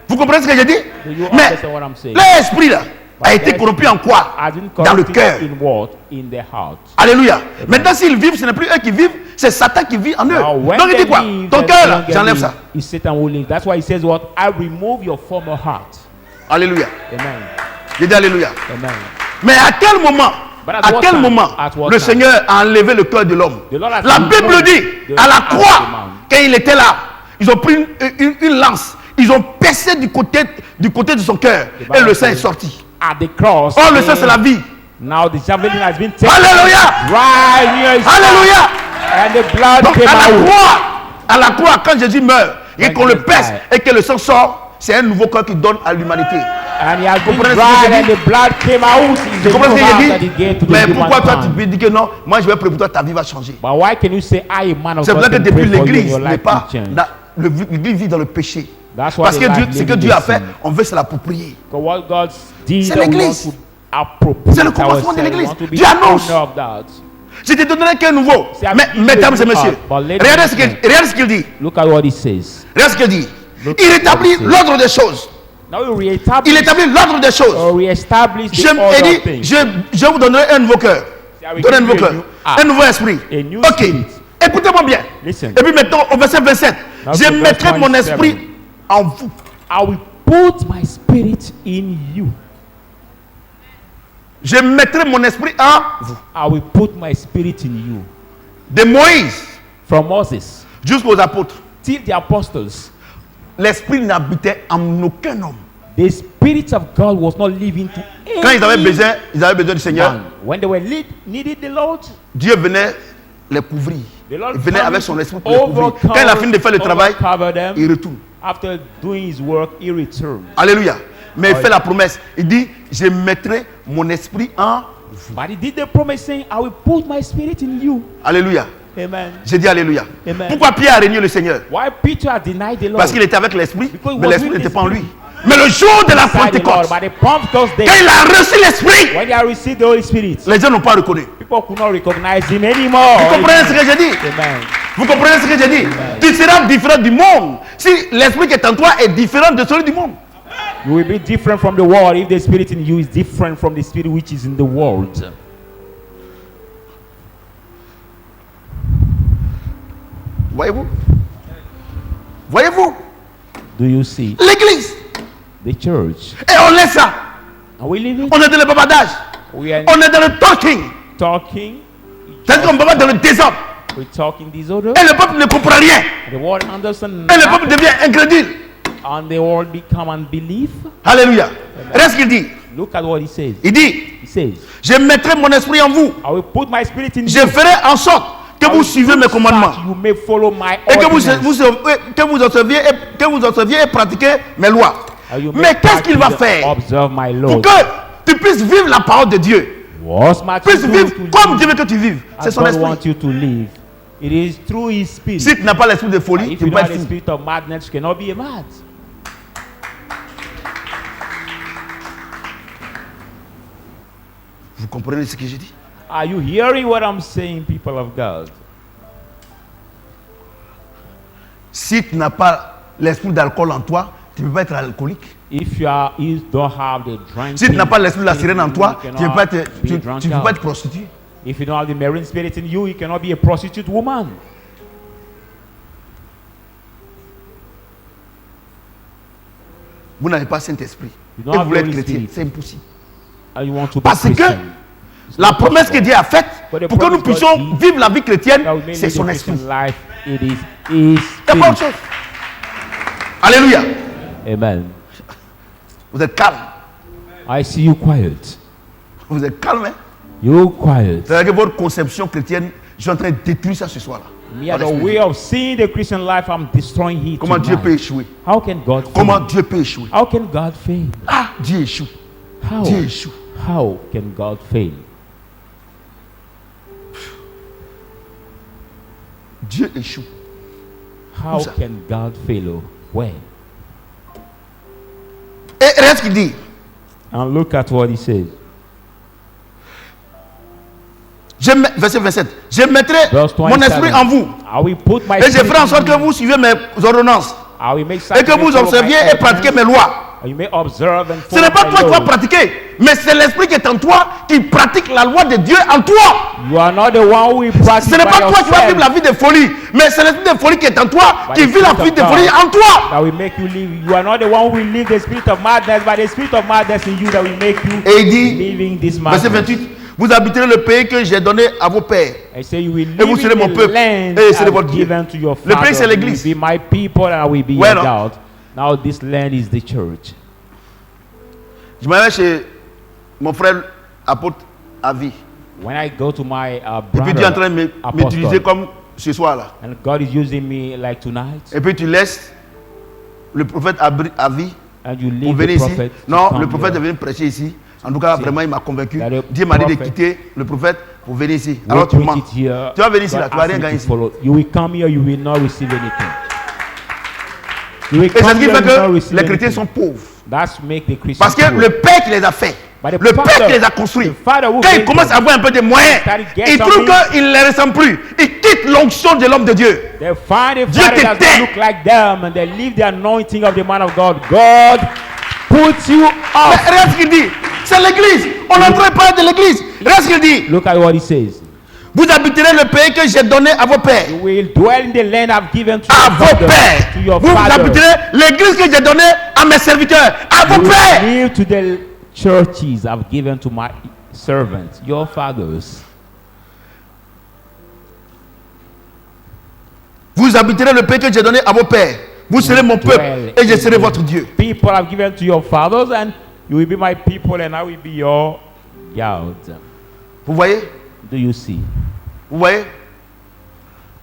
Vous comprenez ce que j'ai dit? Do you Mais understand what I'm saying? leur esprit là a But été their corrompu en quoi? Has been Dans le corrupted cœur. in what? In their heart. Alléluia. Maintenant, s'ils vivent, ce n'est plus eux qui vivent, c'est Satan qui vit en eux. Now, when Donc il they dit quoi? leave, Ton they cœur là, don't get j'enlève me. ça. It's Satan who lives. That's why he says what? I remove your former heart. Alléluia. Amen. J'ai dit Alléluia. Amen. Mais à quel moment But at À what quel time? moment At what le time? Seigneur a enlevé le cœur de l'homme? The Lord has La Bible removed dit, the à la heart of croix, the man. quand il était là, ils ont pris une lance, ils ont percé du côté de son cœur et le sang est sorti. At the cross. Oh, le sang c'est la vie. Now the javelin has been taken. Alléluia. Right near his Alléluia. heart, and the blood Donc came out. à la croix, quand Jésus meurt et When qu'on le Jesus perce died. et que le sang sort, c'est un nouveau cœur qui donne à l'humanité. And he has been comprenez ce que dried j'ai and dit? the blood came out. It's Tu the comprends ce new que heart j'ai that he dit? gave to the Mais human pourquoi toi tu kind. me dis que non, moi je vais prier pour toi, ta vie va changer. But why can you say, I, a man of C'est God, vrai que can depuis pray for you and l'église your n'est life pas, to change? l'église vit dans le péché. That's why Parce the que life ce que living Dieu a in fait, sin. on veut se l'approprier. Because what God did, C'est we want l'église. to appropriate C'est le commencement de ourselves. l'église. We want to be Dieu annonce. the owner of that. Je te donnerai qu'un nouveau. C'est Mais avec mesdames Dieu, et messieurs, but let regardez me ce qu'il dit. Look at what he says. Regardez ce qu'il dit. Look Il at établit what he says. l'ordre des choses. Now we reestablish, Il établit l'ordre des choses. or reestablish the Je order dit, of things. je vous donnerai un nouveau cœur. I will Donnez un give nouveau you a cœur. new heart. Un nouveau esprit. A new Ok. spirit. Écoutez-moi bien. Listen. Et puis maintenant, au verset 27, Now je to verse mettrai mon 27. esprit en vous. I will put my spirit in you. Je mettrai mon esprit en vous. I will put my spirit in you. De Moïse From Moses jusqu'aux apôtres, till the apostles, l'esprit n'habitait en aucun homme. the spirit of God was not living to Quand ils avaient any besoin du Seigneur, man. When they were needed the Lord, Dieu venait les couvrir. the Lord Il venait came avec to son esprit pour les couvrir. overcover- Quand il a fini de faire le travail, overcover them. il retourne. After doing his work, he returned. Alléluia. Mais il fait la promesse. Il dit, je mettrai mon esprit en vous. But he did the promise saying, I will put my spirit in you. Alléluia. Amen. J'ai dit Alléluia. Amen. Pourquoi Pierre a régné le Seigneur? Why Peter had denied the Lord? Parce qu'il était avec l'esprit, Because he mais was l'esprit with n'était the pas en lui. Spirit. Mais le jour de la Beside the Lord, Pentecôte, by the Pentecost day, quand il a reçu l'esprit, when they had received the Holy Spirit, les gens n'ont pas reconnu. people could not recognize him anymore. Vous comprenez ce que j'ai dit? Amen. Vous comprenez ce que j'ai dit? Tu seras différent du monde. Si l'esprit qui est en toi est différent de celui du monde. You will be different from the world if the spirit in you is different from the spirit which is in the world. Voyez-vous? Voyez-vous? Do you see L'église. the church? Et on laisse ça. Are we living? On est dans le babadage. We are On est dans le talking. talking. C'est-à-dire qu'on va dans le désordre. We're talking disorder. Et le peuple ne comprend rien. The world understands Et le peuple devient incrédule. and the world become unbelief. Alléluia. Regarde ce qu'il dit. Look at what he says. Il dit, He says, je mettrai mon esprit en vous. I will put my spirit in Je you. ferai en sorte que I vous will suivez do mes commandements. that you may follow my Et que vous observiez et pratiquez mes lois. And you may Mais qu'est-ce qu'il va practice faire and observe my pour laws. que tu puisses vivre la parole de Dieu? What's my Puisses to vivre do comme to Dieu live veut que tu vives. C'est as son God esprit. wants you to live? It is through His Spirit. Si tu n'as pas l'esprit de folie, If tu you peux don't pas have être the fou. spirit of madness, you cannot be a mad. Vous comprenez ce que j'ai dit? Are you hearing what I'm saying, people of God? Si tu n'as pas l'esprit d'alcool en toi, tu ne peux pas être alcoolique. If you don't have the drinking, Si tu n'as pas l'esprit de la sirène en toi, you tu ne peux pas cannot être, be tu drunk ne peux out. pas être prostituée. If you don't have the marine spirit in you, you cannot be a prostitute woman. Vous n'avez pas Saint-Esprit. You Et don't vous have voulez the être Holy chrétien. Spirit. C'est impossible. And you want to be Parce que Christian. It's la not promesse que possible. Dieu a faite But the pour que nous promise puissions God vivre la vie chrétienne, That we may c'est live son the esprit. Christian life. It is His Il n'y a pas autre Spirit. chose. Alléluia. Amen. Vous êtes calme. I see you quiet. Vous êtes calme. Hein? You quiet. C'est-à-dire que votre conception chrétienne, je suis en train de détruire ça ce soir-là. Me, Par the l'esprit. way of seeing the Christian life, I'm destroying it. Comment Dieu peut tonight. échouer? How can God Comment fail? Dieu peut échouer? How can God fail? Ah, Dieu échoue. How? Dieu échoue. How can God fail? Dieu échoue. How Où ça? can God fail? Oh, where? Et regarde ce qu'il dit. And look at what he says. Verset 27. Je mettrai Verse mon 27. esprit en vous. I will put my Et je spirit ferai en sorte in que you. vous suivez mes ordonnances. I will make Et que vous sacrifice observiez over my et pratiquez mes ordinance. lois. And you may observe and Ce n'est follow pas my toi qui vas laws. pratiquer, mais c'est l'esprit qui est en toi qui pratique la loi de Dieu en toi. You are not the one who will practice Ce n'est by pas toi qui vas vivre yourself. la vie de folie, mais c'est l'esprit de folie qui est en toi By qui the vit la Spirit vie of de God. folie en toi. That will make you live. You are not the one who will live the spirit of madness, but the spirit of madness in you that will make you Et il dit, living this verset madness. 28, Vous habiterez le pays que j'ai donné à vos pères. I say you will Et vous live serez mon in the peuple. land Et serez votre I've Dieu. given to your Le pays, fathers. c'est l'église. You will be my people and I will be Ouais, your non? God. Now this land is the church. Je m'en vais chez mon frère apôtre Avi. When I go to my Et puis Dieu est en train brother, de m'utiliser apostle, comme ce soir là. and God is using me like tonight, Et puis tu laisses le prophète Avi and you pour leave venir the ici. prophet. to Non, come le prophète est here. venu prêcher ici. En tout cas, See, vraiment, il m'a convaincu. that the Dieu m'a dit de prophet quitter le prophète pour venir ici. We'll Alors tu preach mens. it here. Tu vas venir ici God là, tu vas asked rien me gagner to ici. follow. You will come here, you will not receive anything. You will Et c'est come ce qui here, fait you will not que receive les chrétiens anything. sont pauvres. That's make the Christians Parce que poor. le Père qui les a fait, But the le Père father- qui les a construits, the father who quand il made commence them, à avoir un peu de moyens, started getting il trouve something, qu'il ne les ressemble plus. Il quitte l'onction de l'homme de Dieu. They find a Dieu father te that tait. doesn't look like them and they leave the anointing of the man of God. God puts you Mais off. regarde ce qu'il dit. C'est l'église. On est en train de parler de l'église. Regarde ce qu'il dit. Look at what he says. Vous habiterez le pays que j'ai donné à vos pères. You will dwell in the land I've given to À your vos fathers, pères. to your Vous fathers. habiterez l'église que j'ai donnée à mes serviteurs. À vos You will pères. live to the churches I've given to my servants, your fathers. Vous habiterez le pays que j'ai donné à vos pères. Vous serez mon peuple Dwell et je in serai the votre Dieu. People I've given to your fathers, and you will be my people, and I will be your God. Vous voyez? Do you see? Vous voyez?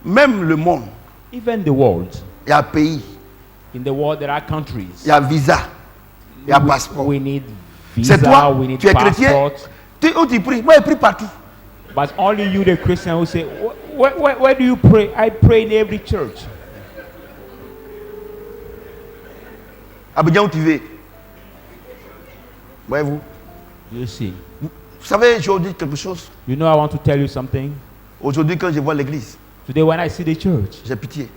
Même le monde, Even the world, il y a pays, in the world there are countries. il y a visa, il y a passeport. We need C'est visa, toi, we need tu es chrétien. passport. Où tu pries? Moi, je prie partout. But only you, the Christian, who say, where do you pray? I pray in every church. Abidjan, où tu veux? Voyez-vous? You see. Vous savez, je vous dis quelque chose. You know, I want to tell you something. Aujourd'hui, quand je vois l'église, Today, when I see the church, j'ai pitié.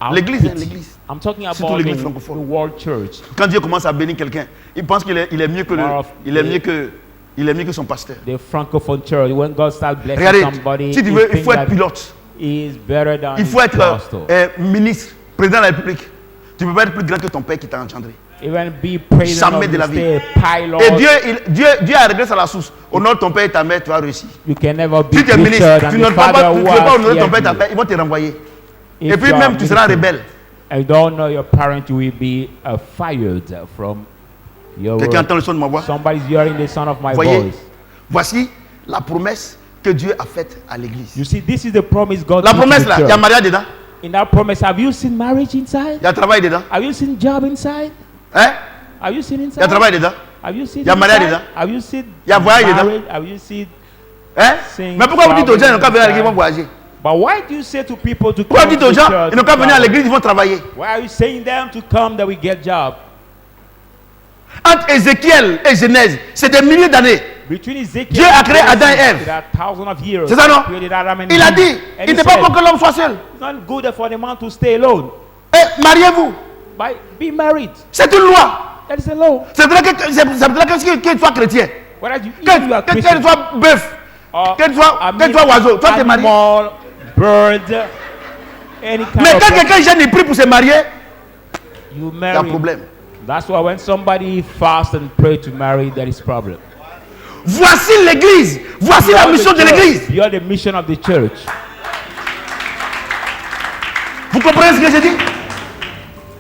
I'll L'église, hein, pity. l'église. I'm talking Surtout about l'église the francophone. world church. Quand Dieu commence à bénir quelqu'un, il pense qu'il est, il est mieux que il est mieux que son pasteur. The francophone church, when God starts blessing Regardez, somebody, si tu he veux, il thinks faut être that pilote. he is better than Il faut his être pastor. ministre, président de la République. Tu ne peux pas être plus grand que ton père qui t'a engendré. Even be president Jamais of de the la vie. state, pilot. Et Dieu a réglé ça à la source. Honore ton père et ta mère, tu vas réussir. You can never be Si tu es ministre, richer tu than ne the veux pas father who honorer ton has père et ta healed mère, you. ils vont te renvoyer. If Et puis you are même, tu seras minister rebelle. and you don't know your parent, you will be fired from your Quelqu'un work. entend le son de ma voix? Somebody's hearing the sound of my Voyez, voice. voici la promesse que Dieu a faite à l'église. You see, this is the promise God La gives to promesse the là, il y a church. mariage dedans, In that promise, have you seen marriage inside? il y a travail dedans. Have you seen job inside? Hein? Have you seen Il y a inside? travail dedans. Have you seen Il y a mariage inside? dedans. Have you seen Il y a voyage dedans. marriage? Have you seen? Hein? Sing, Mais pourquoi vous dites aux gens, ils n'ont qu'à venir à l'église, ils vont travel. voyager? But why do you say to people to Pourquoi come vous to dites aux gens, church ils n'ont to qu'à venir à travel? l'église, ils vont travailler? Why are you saying them to come that we get job? Entre Ézéchiel et Genèse, c'est des milliers d'années. Between Ezekiel Dieu a and créé Adam et Genesis, Ève. there are thousands of years. C'est ça, non? Created Adam and Il a Eve. dit, And il he n'est pas said, bon que l'homme soit seul. it's not good for the man to stay alone. Et mariez-vous. But be married. C'est une loi. That is a law. C'est vrai que sois chrétien. Whether you, if you are Que tu Christian sois bœuf, or que tu sois oiseau, toi tu es marié. animal, bird, any kind Mais of quand quelqu'un jeune et prie pour se marier, you il y a un marry. problème. That's why when somebody fasts and pray to marry, there is problem. Voici l'église. Voici la mission de l'église. You are the mission of the church. Vous comprenez ce que je dis?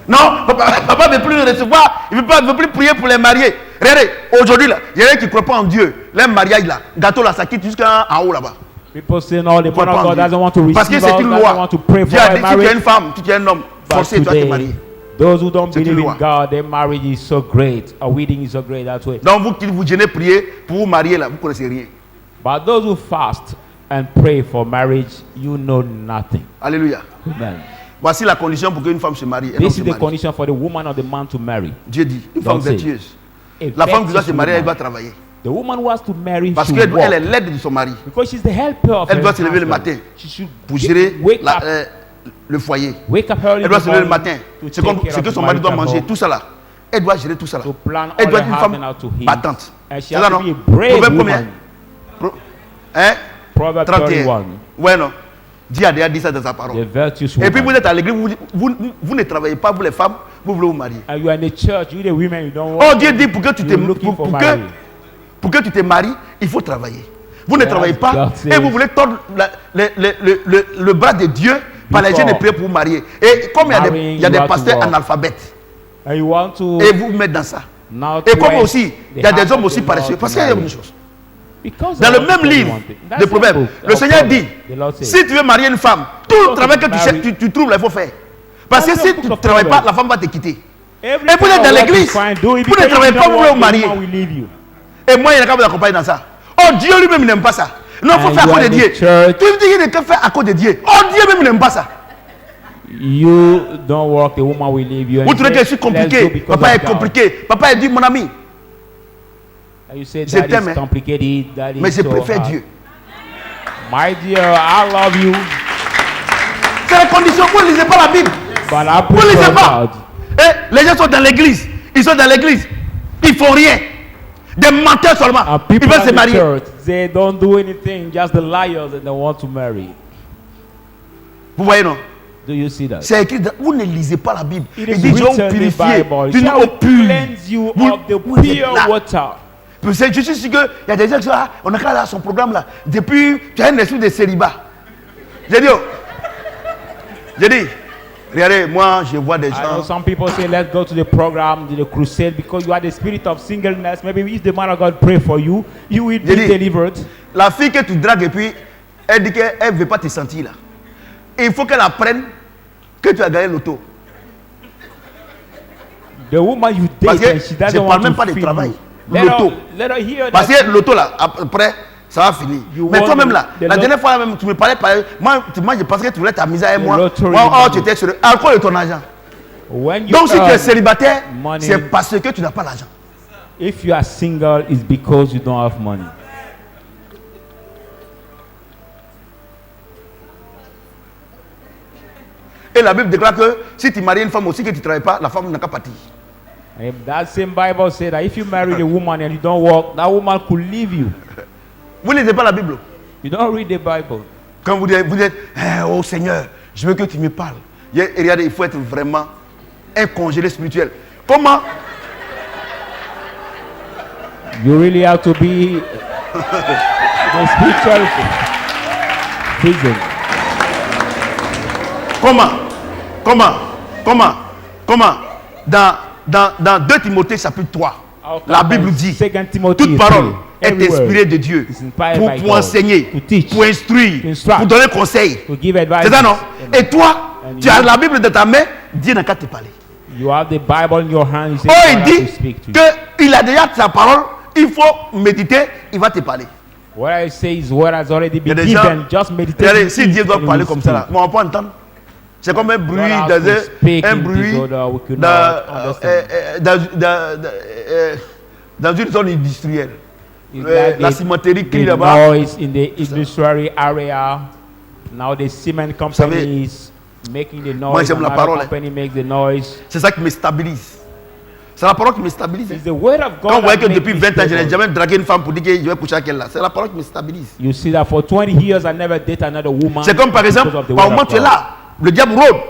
Non, papa ne veut plus le recevoir. Il ne veut plus prier pour les mariés. Regardez, aujourd'hui, là, il y a des qui ne croient pas en Dieu. Les mariages, là, gâteau, là, ça quitte jusqu'en haut, là-bas. People say no, the Ils ne croient man pas of en God Dieu. doesn't want to receive Parce que us, c'est une doesn't loi. want to pray Dieu for a a dit, si tu es marriage. une femme, si tu es un homme, But forcé, tu dois te today, marier. those who don't C'est une believe loi. in God, their marriage is so great. A wedding is so great that way. Donc, vous qui vous gênez prier pour vous marier, là, vous ne connaissez rien. But those who fast and pray for marriage, you know nothing. Alléluia. Amen. Voici la condition pour qu'une femme se marie. Un homme This se is the marie. condition for the woman or the man to marry. Dieu dit, une femme Don't say. vertueuse. A La femme qui doit se virtuous marier, elle doit woman. travailler. The woman who has to marry Parce should qu'elle work. elle est l'aide de son mari Because she's the helper of Elle her doit se lever le husband. matin She should pour gérer wake up, le foyer. wake up early Elle doit in the se lever le morning matin. to C'est take comme care ce of que the son mari doit marital manger, home, tout ça là. Elle doit gérer tout ça là. to plan Elle all doit the être une husband femme out to him. battante. And she C'est has ça to non? be a brave Proverbe combien? woman. Hein? Proverb 31. 31. Ouais non. Dieu a déjà dit ça dans sa parole. The virtuous Et puis vous woman. êtes à l'église, vous ne travaillez pas, vous les femmes, vous voulez vous marier. And you are in the church, you the women, you don't Oh want. Dieu dit pour que tu te You're looking for marriage. pour que tu te maries, il faut travailler. Vous ne travaillez pas God et says- vous voulez tordre le bras de Dieu par les Before jeunes et prier pour vous marier. Et comme il y a marrying, il y a you des have to pasteurs work. analphabètes, And you want to et vous vous mettez dans ça. now Et comme twist aussi, il y a the des heart hommes of aussi the paresseux. Lord Parce to qu'il y a marry. une chose. Because Dans I le want to même tell you livre one thing. That de same Proverbes, book le of Seigneur Proverbs, dit, the Lord says, si tu veux marier une femme, tout le want travail to que marry- tu trouves là, il faut faire. Parce que That's si the tu book ne of travailles pas, Proverbs. la femme va te quitter. Every Et vous êtes kind dans of work l'église. is fine, do it Vous ne because travaillez you pas, don't vous voulez want vous the marier. woman will leave you. Et moi, il n'y a qu'à vous accompagner dans ça. Oh, Dieu lui-même n'aime pas ça. Non, il faut And faire à you cause de are the Dieu. church. Tu me dis qu'il ne peut faire à cause de Dieu. Oh, Dieu même n'aime pas ça. You don't work, the woman will leave you. And Vous you trouvez que say, je suis "Let's go compliqué. because Papa of est God." compliqué. Papa est dit, mon ami. And you say Je that t'aime, is hein. complicated, that is Mais je so préfère hard. Dieu. My dear, I love you, C'est la condition. Vous ne lisez pas la Bible. but I Vous ne lisez prefer pas. God. Et les gens sont dans l'église. Ils sont dans l'église. Ils font rien. Des menteurs seulement. And Ils people veulent se in the marier. church, they don't do anything, just the liars and they want to marry. Vous voyez, non? Do you see that? C'est écrit. Vous ne lisez pas la Bible. It Il is dit, je vais written vous in the purifier Bible. d'une Shall eau pure. cleanse you Vous- of the vous êtes pure là. water. Je suis sûr qu'il y a des gens qui disent, ah, on a qu'à là son programme là. Depuis, tu as un esprit de célibat. J'ai dit, oh. J'ai dit, regardez, moi je vois des I know gens. some people say, let's go to the program, to the crusade, because you are the spirit of singleness. Maybe if the man of God pray for you, you will be Jadi- delivered. La fille que tu dragues et puis elle dit qu'elle ne veut pas te sentir là. Il faut qu'elle apprenne que tu as gagné l'auto. The woman you Parce date que and she je doesn't parle want même to pas de feel travail. you. Let her, L'auto. let her hear Parce that. que l'auto là, après, ça va finir. You Mais want toi-même the- là, the la lot- dernière fois là même, tu me parlais, moi je pensais que tu voulais t'amuser avec The moi. lottery Moi, oh, money. tu étais sur le. Encore de ton argent. When you Donc si tu es earn célibataire, money- c'est parce que tu n'as pas l'argent. if you are single, it's because you don't have money. Et la Bible déclare que si tu maries une femme aussi que tu ne travailles pas, la femme n'a qu'à partir. And that same Bible said that if you marry a woman and you don't work, that woman could leave you. Vous ne lisez pas la Bible. You don't read the Bible. Quand vous dites eh, oh Seigneur, je veux que tu me parles. Et regardez, il faut être vraiment un congélé spirituel. Comment? You really have to be the spiritual prison. Comment? Dans 2 Timothée chapitre 3, How la come Bible in dit, 2 Timothy toute parole 3, est every word inspirée de Dieu is inspired by pour God, enseigner, to teach, pour instruire, to instruct, pour donner conseil. to give advice. C'est ça non? And Et toi, And tu you- as la Bible de ta main, Dieu n'a qu'à te parler. you have the Bible in your hand. You say, Oh, God il has dit to speak to you. qu'il a déjà sa parole, il faut méditer, il va te parler. What I say is what has already Il y a been des gens, given. Just meditate. regardez, on si it Dieu doit and parler you comme ça, là, speak. mais on va pas entendre. C'est comme un bruit, God has dans to speak un in bruit disorder, we could dans, not understand. dans une zone industrielle. It's La like cimenterie crie the là-bas. noise in the industrial area. Now the cement company is making the moi, noise. j'aime la Another parole, hein. company makes the noise. C'est ça qui me stabilise. C'est la parole qui me stabilise. It's the word of God. Quand vous voyez que that depuis makes me 20 ans, je n'ai stable. jamais dragué une femme pour dire que je vais coucher avec elle là. C'est la parole qui me stabilise. You see that for 20 years I never date another woman. C'est comme par exemple, because of the par word moment of tu es God. là, le diable rôde.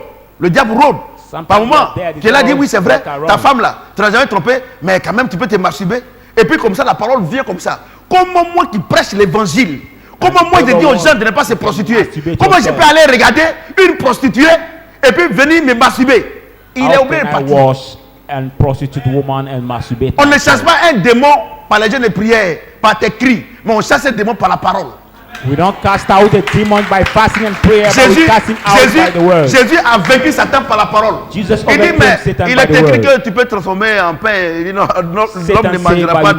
Le diable rôde. Sometimes Par moment, you are there, the tu es là, dit devil oui, c'est vrai, walk around. ta femme là, tu n'as jamais trompé, mais quand même tu peux te masturber. Et puis comme ça, la parole vient comme ça. Comment moi qui prêche l'évangile, comment moi je dis aux gens de ne pas se prostituer, comment je peux aller regarder une prostituée et puis venir me masturber? Il est How obligé de can I partir. wash and prostitute woman and masturbate? On ne myself? chasse pas un démon par les jeunes de prière, par tes cris, mais on chasse un démon par la parole. We don't cast out a demon by fasting and prayer, but Jésus, we cast him out by the word. Jésus a vaincu Satan par la parole. Jesus Il dit, overcame mais Satan il by est the écrit word. que tu peux transformer en pain. Il dit, non, l'homme Satan ne say mangera by- pas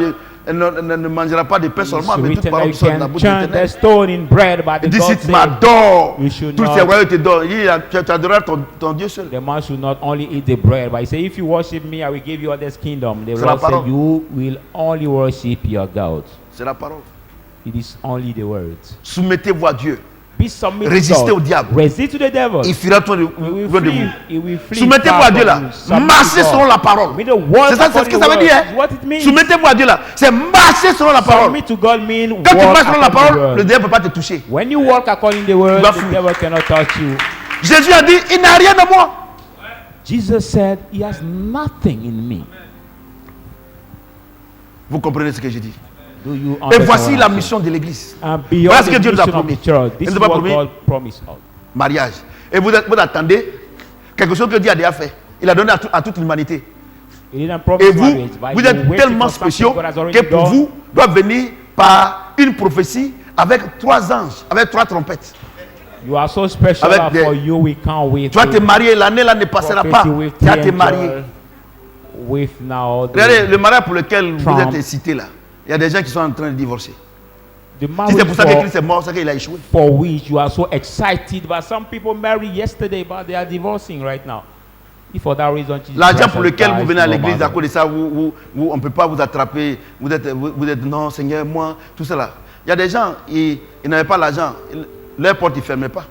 ne mangera pas de pain seulement, It's mais toute written that parole you qui sort de la can bouche de turn the l'Éternel. stone in bread, but Il the dit, si God tu said m'adores, you should tous not- ces royaumes te donnent. Il dit, tu adoreras ton Dieu seul. the man should not only eat the bread, but he said, if you worship me, I will give you all this kingdom. The C'est la Lord said, parole. you will only worship your God. C'est la parole. It is only the words. Soumettez-vous à Dieu. Be submitted Résistez to au God. diable. Resist to the devil. Il fuira loin He de will vous. flee. He will flee Soumettez-vous far à Dieu from là. you. Submit to Marchez God. selon la parole. With the word C'est ça, c'est ce according que ça to veut the dire. word. Hein? What it means. Soumettez-vous à Dieu là. C'est marcher selon la parole. Submit to God means Quand tu walk marches selon la according to the parole, word. le diable ne peut pas te toucher. When you walk according to the word, vas the fuir. devil cannot touch you. Jésus a dit, il n'a rien de moi. Jesus said, he has nothing in me. Vous comprenez ce que je dis? Do you Et understand voici what la I'm mission de l'église. saying? And beyond Voilà ce que the Dieu nous a mission of promis. the church, Il this nous is a what promis God promised us. mariage. Et vous attendez quelque chose que Dieu a déjà fait. Il a donné à toute l'humanité. He didn't Et promise vous, marriage, but vous you're êtes waiting tellement for something spéciaux God has already que pour done. vous doit venir par une prophétie avec 3 anges, avec 3 trompettes. You are so special Avec des- for you. We can't wait. Tu vas te marier, l'année là ne passera pas. Tu vas te marier. With now Regardez, le mariage pour lequel vous Trump. êtes cité là, il y a des gens qui sont en train de divorcer. the Si marriage c'est pour ça que Christ est mort, c'est qu'il a échoué. for which you are so excited, but some people married yesterday, but they are divorcing right now. If for that reason, Jesus L'argent Christ pour has lequel vous died, venez à no l'église, à matter. cause de ça, on ne peut pas vous attraper. Vous êtes non, Seigneur, moi, tout cela. Il y a des gens, ils n'avaient pas l'argent. Leur porte, ils ne fermaient pas.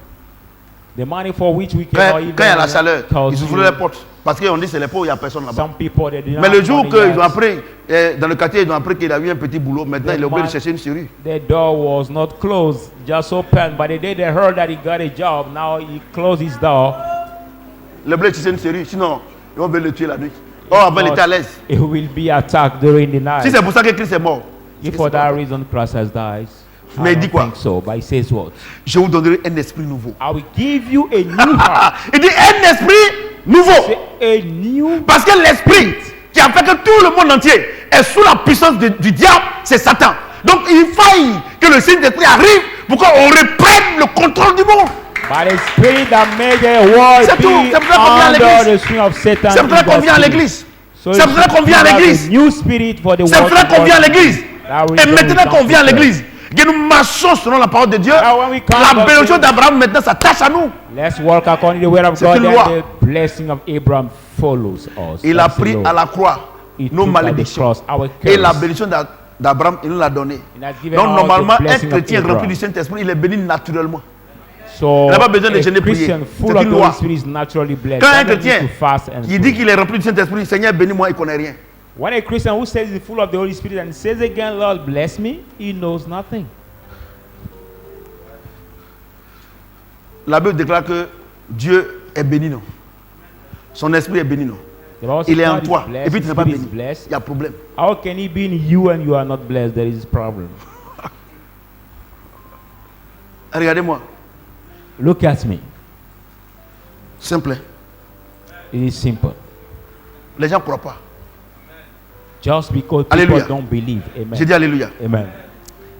The money for which we Quand cannot il y a la chaleur, cause ils ouvraient you- les portes. Parce qu'on dit c'est les pauvres, il n'y a personne là-bas. Some people they do not Mais le have jour money qu'ils yet. ont appris, dans le quartier, ils ont appris qu'il a eu un petit boulot, maintenant il est obligé de chercher une serrure. The door was not closed, just open. But the day they heard that he got a job, now he closed his door. Il est obligé de chercher une serrure, sinon ils vont le tuer la nuit. Oh, avant il était à l'aise. It will be attacked during the night. Si c'est pour ça que Christ est mort, If for that reason Christ has died, Mais I il dit don't quoi? think so. But he says what? je vous donnerai un esprit nouveau. I will give you a new heart. Il dit un esprit nouveau. A new. Parce que l'esprit qui a fait que tout le monde entier est sous la puissance du diable, c'est Satan. Donc il faille que le Saint-Esprit arrive pour qu'on reprenne le contrôle du monde. By the spirit that made the world C'est tout. be C'est pour ça qu'on vient à under l'église. the swing of Satan. C'est pour ça is qu'on that vient à spirit. l'église. So C'est pour ça qu'on vient à you have l'église. a new spirit for the C'est pour world ça to qu'on vient à work. l'église. That Et reason we maintenant come qu'on vient à to church. l'église, que nous marchons selon la parole de Dieu, Now when we come la to bénédiction church, d'Abraham maintenant s'attache à nous. let's walk according to the word of C'est God, une and loi. the blessing of Abraham follows us. Il a That's the pris law. à la croix He nos took at the malédictions. cross our Et la curse. bénédiction d'Abraham, il nous l'a donnée. And has given Donc us normalement, the un blessing of chrétien Abraham. rempli du Saint-Esprit, il est béni naturellement. So Il n'a pas besoin de a jeûner, prier. Christian full C'est of une the loi. Holy Spirit is naturally blessed. Quand un Doesn't need chrétien to fast and qui dit pray. qu'il est rempli du Saint-Esprit, Seigneur, bénis-moi, il ne connaît rien. When a Christian who says he's full of the Holy Spirit and says again, Lord, bless me, he knows nothing. La Bible déclare que Dieu est béni, non. Son esprit est béni, non. The Bible says Il est en God is toi. blessed, Et puis tu his n'es pas spirit is béni. blessed. Il y a problème. How can he be in you and you are not blessed? There is a problem. Regardez-moi. Look at me. Simple. Hein. It is simple. Les gens ne croient pas. Just because people Alléluia. don't believe. Amen. J'ai dit Alléluia. Amen.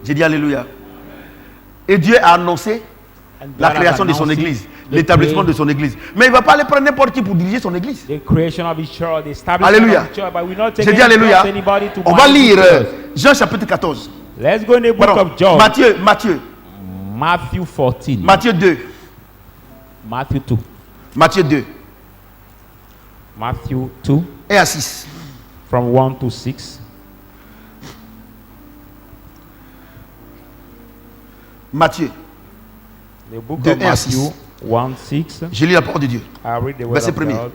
J'ai dit Alléluia. Et Dieu a annoncé And la God has création de son announced église, the l'établissement de crea- son église. Mais il ne va pas aller prendre n'importe qui pour diriger son église. The creation of his church, the establishment Alléluia. of his church, but we not J'ai taking dit Alléluia. anybody to On va manage lire his church. Jean chapitre 14. Let's go in the book Pardon, of John. Matthieu 14. Matthieu 2. Matthew 2. Matthieu 2. Matthew 2 Et à 6. from 1 to 6. Matthieu. The book De of 1 à Matthew 6. 1, 6. Je lis la parole de Dieu. I read the word Verset of premier. God.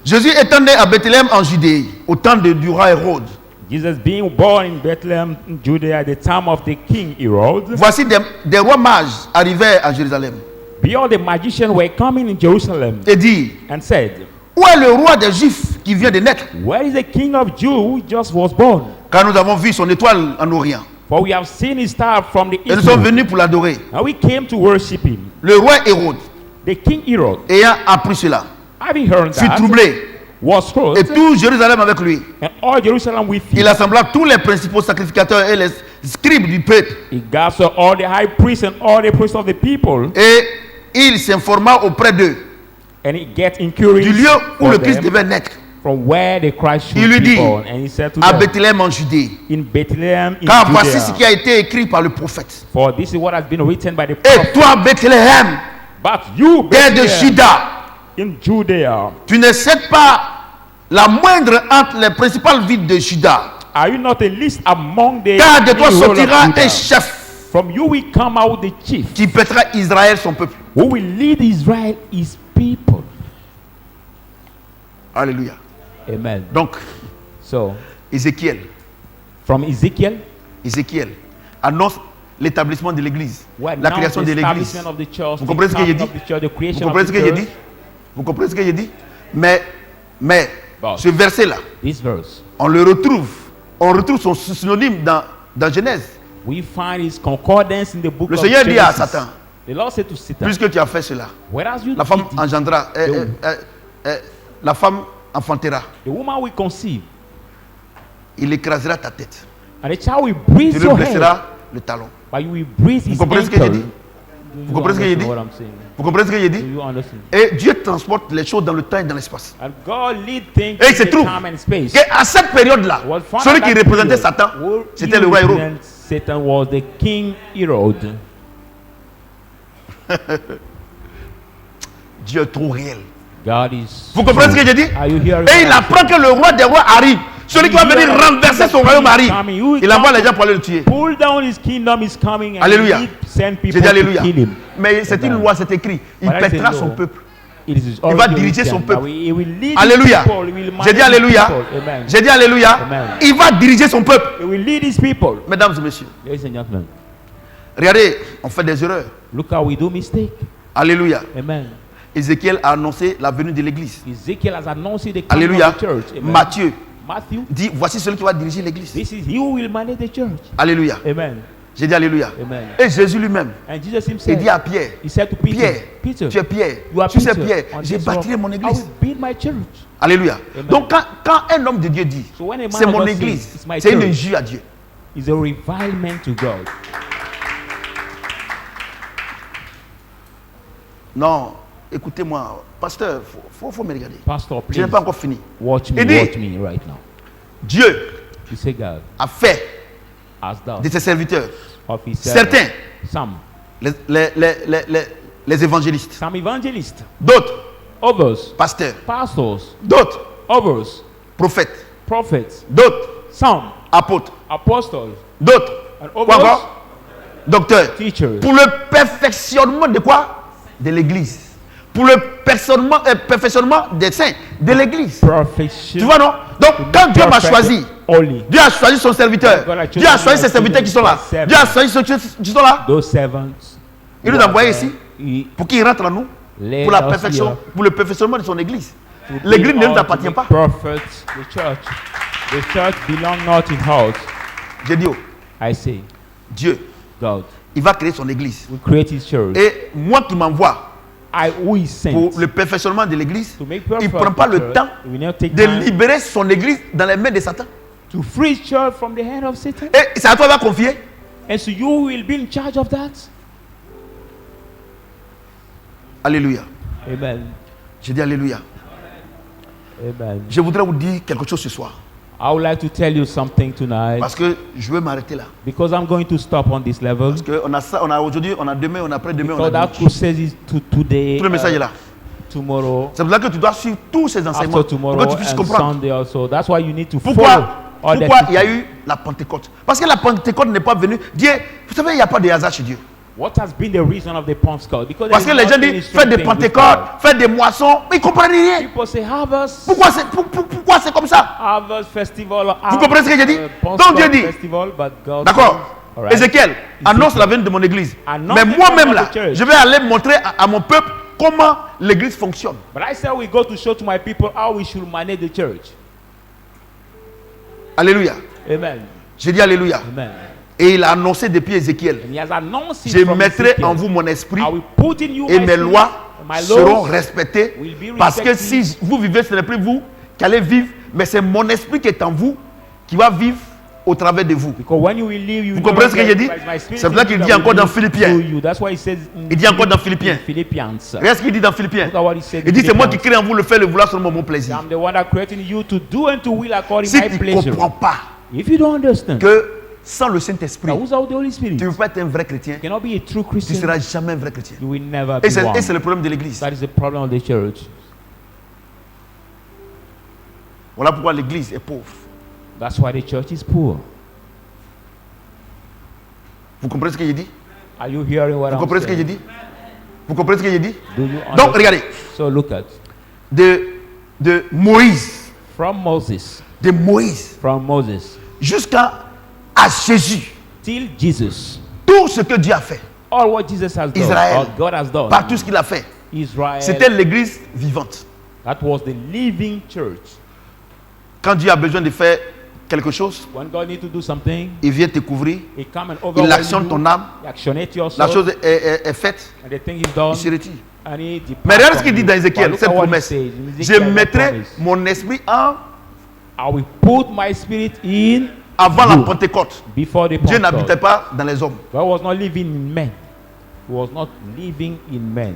Jésus étant né à Bethléem en Judée, au temps du roi Hérode. Jesus being born in Bethlehem, Judea, at the time of the king Herod. Voici des rois mages arrivèrent à Jérusalem Behold, the magicians were coming in Jerusalem et dirent, and said, où est le roi des Juifs qui vient de naître? where is the king of Jews who just was born? Car nous avons vu son étoile en Orient. For we have seen his star from the Et nous east. sommes venus pour l'adorer. And we came to worship him. Le roi Hérode, The king Herod, ayant appris cela, having heard fut that, troublé, was et hurt, tout Jérusalem avec lui. and all Jerusalem with him. Il assembla tous les principaux sacrificateurs et les scribes du peuple. He gathered all the high priests and all the priests of the people, Et il s'informa auprès d'eux and he get inquiries du lieu où for le Christ them devait naître, from where the Christ Il should lui be dit, born. And he said to à them, Bethléem en Judée. in Bethlehem, in Car voici ce qui Judea, a été écrit par le prophète. for this is what has been written by the Et prophet. toi, Bethléem, But you, terre de Bethlehem, Juda, in Judea, tu ne cèdes pas la moindre entre les principales villes de Juda. are you not the least among the Car de toi whole of sortira Judah? un chef From you will come out the chief, qui pètera Israël, son peuple. who will lead Israel, his people. Alléluia. Amen. Donc, So, Ézéchiel from Ezekiel, annonce l'établissement de l'église, where la now création the de l'église. establishment of the church, Vous the comprenez ce que j'ai founding dit? of the church, the Vous creation of comprenez ce the que j'ai church. dit? Vous comprenez ce que j'ai dit? Mais Bon. ce verset-là, This verse, on retrouve son synonyme dans Dans Genèse, we find his concordance in the book le of Seigneur dit à Genesis. Satan, The Lord said to Satan, puisque tu as fait cela, whereas you la femme did it, engendra, la femme enfantera, the woman will conceive, il écrasera ta tête, and the child will bruise tu lui your head, blesseras le talon. but you will bruise his Vous comprenez ce que j'ai ankle. dit? Do Vous you comprenez ce que j'ai understand dit? what I'm saying? Vous comprenez ce que j'ai Do dit? you understand? Et Dieu transporte les choses dans le temps et dans l'espace. And God lead things Et il in se the trouve time and space. qu'à cette période-là, Well, found celui at qui that représentait period, Satan, who c'était le roi Hérode. represents Satan was the king Herod. Dieu est trop réel. God is. Vous comprenez ce que j'ai dit? Are you hearing Et il what I'm apprend que le roi des rois arrive. Celui qui va venir renverser son royaume arrive. Il envoie les gens pour aller le tuer. Pull down his kingdom is coming and Alléluia. he send people J'ai dit to Alléluia. kill him. Mais c'est une Amen. loi, c'est écrit. Il But I say pètera no. son peuple. It is va already diriger son written that peuple. he will lead his Alléluia. people, he will J'ai manage dit his Alléluia. people. Amen. J'ai dit Alléluia. Amen. Il va diriger son peuple. He will lead his people. Mesdames et messieurs, Ladies and gentlemen, regardez, on fait des erreurs. look how we do mistake. Alléluia. Amen. Ézéchiel a annoncé la venue de l'église. Ezekiel has announced the coming Alléluia. of the church. Amen. Matthieu Matthew, dit, voici celui qui va diriger l'église. this is he who will manage the church. Alléluia. Amen. J'ai dit Alléluia. Amen. Et Jésus lui-même, And Jesus il himself, dit à Pierre, he said to Peter, Pierre, Peter, tu es Pierre. you are Tu sais Peter. Pierre, On j'ai this bâti rock, mon I église. will build my church. Alléluia. Amen. Donc quand un homme de Dieu dit, So when a man c'est of mon God says, église, "It's my c'est une church," injure à Dieu. It's a revilement to God. Non, écoutez-moi, pasteur, faut me regarder. Pastor, Je n'ai please pas encore fini. watch me, Il dit- watch me right now. Dieu You say God a fait has done de ses serviteurs of his servants, certains, some les évangélistes, some evangelists, d'autres, others pasteurs, pastors, d'autres, others prophètes, prophets, d'autres, some apôtres, apostles, d'autres, and quoi others encore? Docteurs. teachers, Pour le perfectionnement de quoi? De l'église. Pour le perfectionnement des saints de l'église. perfection. Tu vois, non? Donc, quand Dieu m'a choisi, only Dieu a choisi son serviteur. Dieu a choisi ses serviteurs qui sont là. Dieu a choisi ceux qui sont là. those servants. Il nous a envoyés ici pour qu'ils rentrent en nous. Let Pour la us perfection, here pour le perfectionnement de son église. to L'église be ne nous all appartient to be pas. perfect. The church belong not in house. J'ai dit, oh, I say, Dieu, God il va créer son église. will create his church. Et moi qui m'envoie I who is sent pour le perfectionnement de l'église, to make il ne perfect prend pas the le church. temps He will not take de time libérer son église dans les mains de Satan. to free his church from the hand of Satan. Et c'est à toi de confier. And so you will be in charge of that. Alléluia. Amen. J'ai dit Alléluia. Amen. Je voudrais vous dire quelque chose ce soir. I would like to tell you something tonight Parce que je veux m'arrêter là. because I'm going to stop on this level. Parce qu'on a ça, on a aujourd'hui, on a demain, on a après-demain, on Because a that crusade is today, tout le message est là. tomorrow, C'est pour ça que tu dois suivre tous ces enseignements after pour tomorrow, que tu puisses and comprendre. Sunday also. That's why you need to follow Pourquoi, all the pourquoi il y a teaching. eu la Pentecôte? Parce que la Pentecôte n'est pas venue. Dieu, vous savez, il n'y a pas de hasard chez Dieu. What has been the reason of the Pentecost? Because Parce que there is les gens not disent, any faites des strange thing with Pentecôtes, God. faites des moissons, mais ils ne comprennent rien. People say harvest, Pourquoi c'est comme ça? harvest festival. Vous comprenez ce que j'ai dit? Pentecost Donc Dieu dit, festival, but God d'accord, says, all right. Ézéchiel, annonce la venue de mon église. Annonce Mais the moi-même coming là, of the church. je vais aller montrer à mon peuple comment l'église fonctionne. But I said we go to show to my people how we should manage the church. Alléluia. Amen. J'ai dit Alléluia. Amen. Et il a annoncé depuis Ézéchiel, And he has announced it je from mettrai Ezekiel. en vous mon esprit I will put in you et my mes spirit, lois my seront laws respectées. will be Parce que respected. si vous vivez, ce n'est plus vous qui allez vivre, mais c'est mon esprit qui est en vous qui va vivre au travers de vous. Because when you will live, you Vous will comprenez ce que not j'ai get- dit? but my spirit C'est pour ça in qu'il you dit that encore will dans live Philippiens. through you. That's why he says in Il dit encore dans Philippiens. Philippians. Regarde ce qu'il dit dans Philippiens. Look at what he said in Il dit, c'est moi qui Philippians. crée en vous le faire, le vouloir selon mon plaisir. I'm the one that created you to do and to will according Si my tu ne pleasure. comprends pas If you don't understand, que sans le Saint-Esprit, now who's out the Holy Spirit? tu ne You peux pas être un vrai chrétien, cannot be a true tu ne Christian. seras jamais un vrai chrétien. You will never Et be c'est one. le problème de l'église. That is the problem of the church. Voilà pourquoi l'église est pauvre. That's why the church is poor. Vous comprenez ce que j'ai dit? Are you hearing what Vous I'm comprenez ce que j'ai saying? dit? Vous comprenez ce que j'ai dit? Do you Donc, understand? regardez, So look at de Moïse, from Moses jusqu'à Jésus, till Jesus. tout ce que Dieu a fait, All what Jesus has done, Israël, all God has done, par tout ce qu'il a fait, Israel, c'était l'église vivante. that was the living church. Quand Dieu a besoin de faire quelque chose, When God needs to do something, il vient te couvrir, He come and il overwhelm actionne you. ton âme, He actionate your la soul. chose est faite, And the thing is done. il se retire. And he departs Mais regarde ce from qu'il dit you. dans But Ézéchiel, look cette at what he promesse. says in Je Ezekiel, that mettrai promise. mon esprit en I will put my spirit in avant la you Pentecôte. before the Dieu Pentecost. n'habitait pas dans les hommes. God was not living in men. He was not living in men.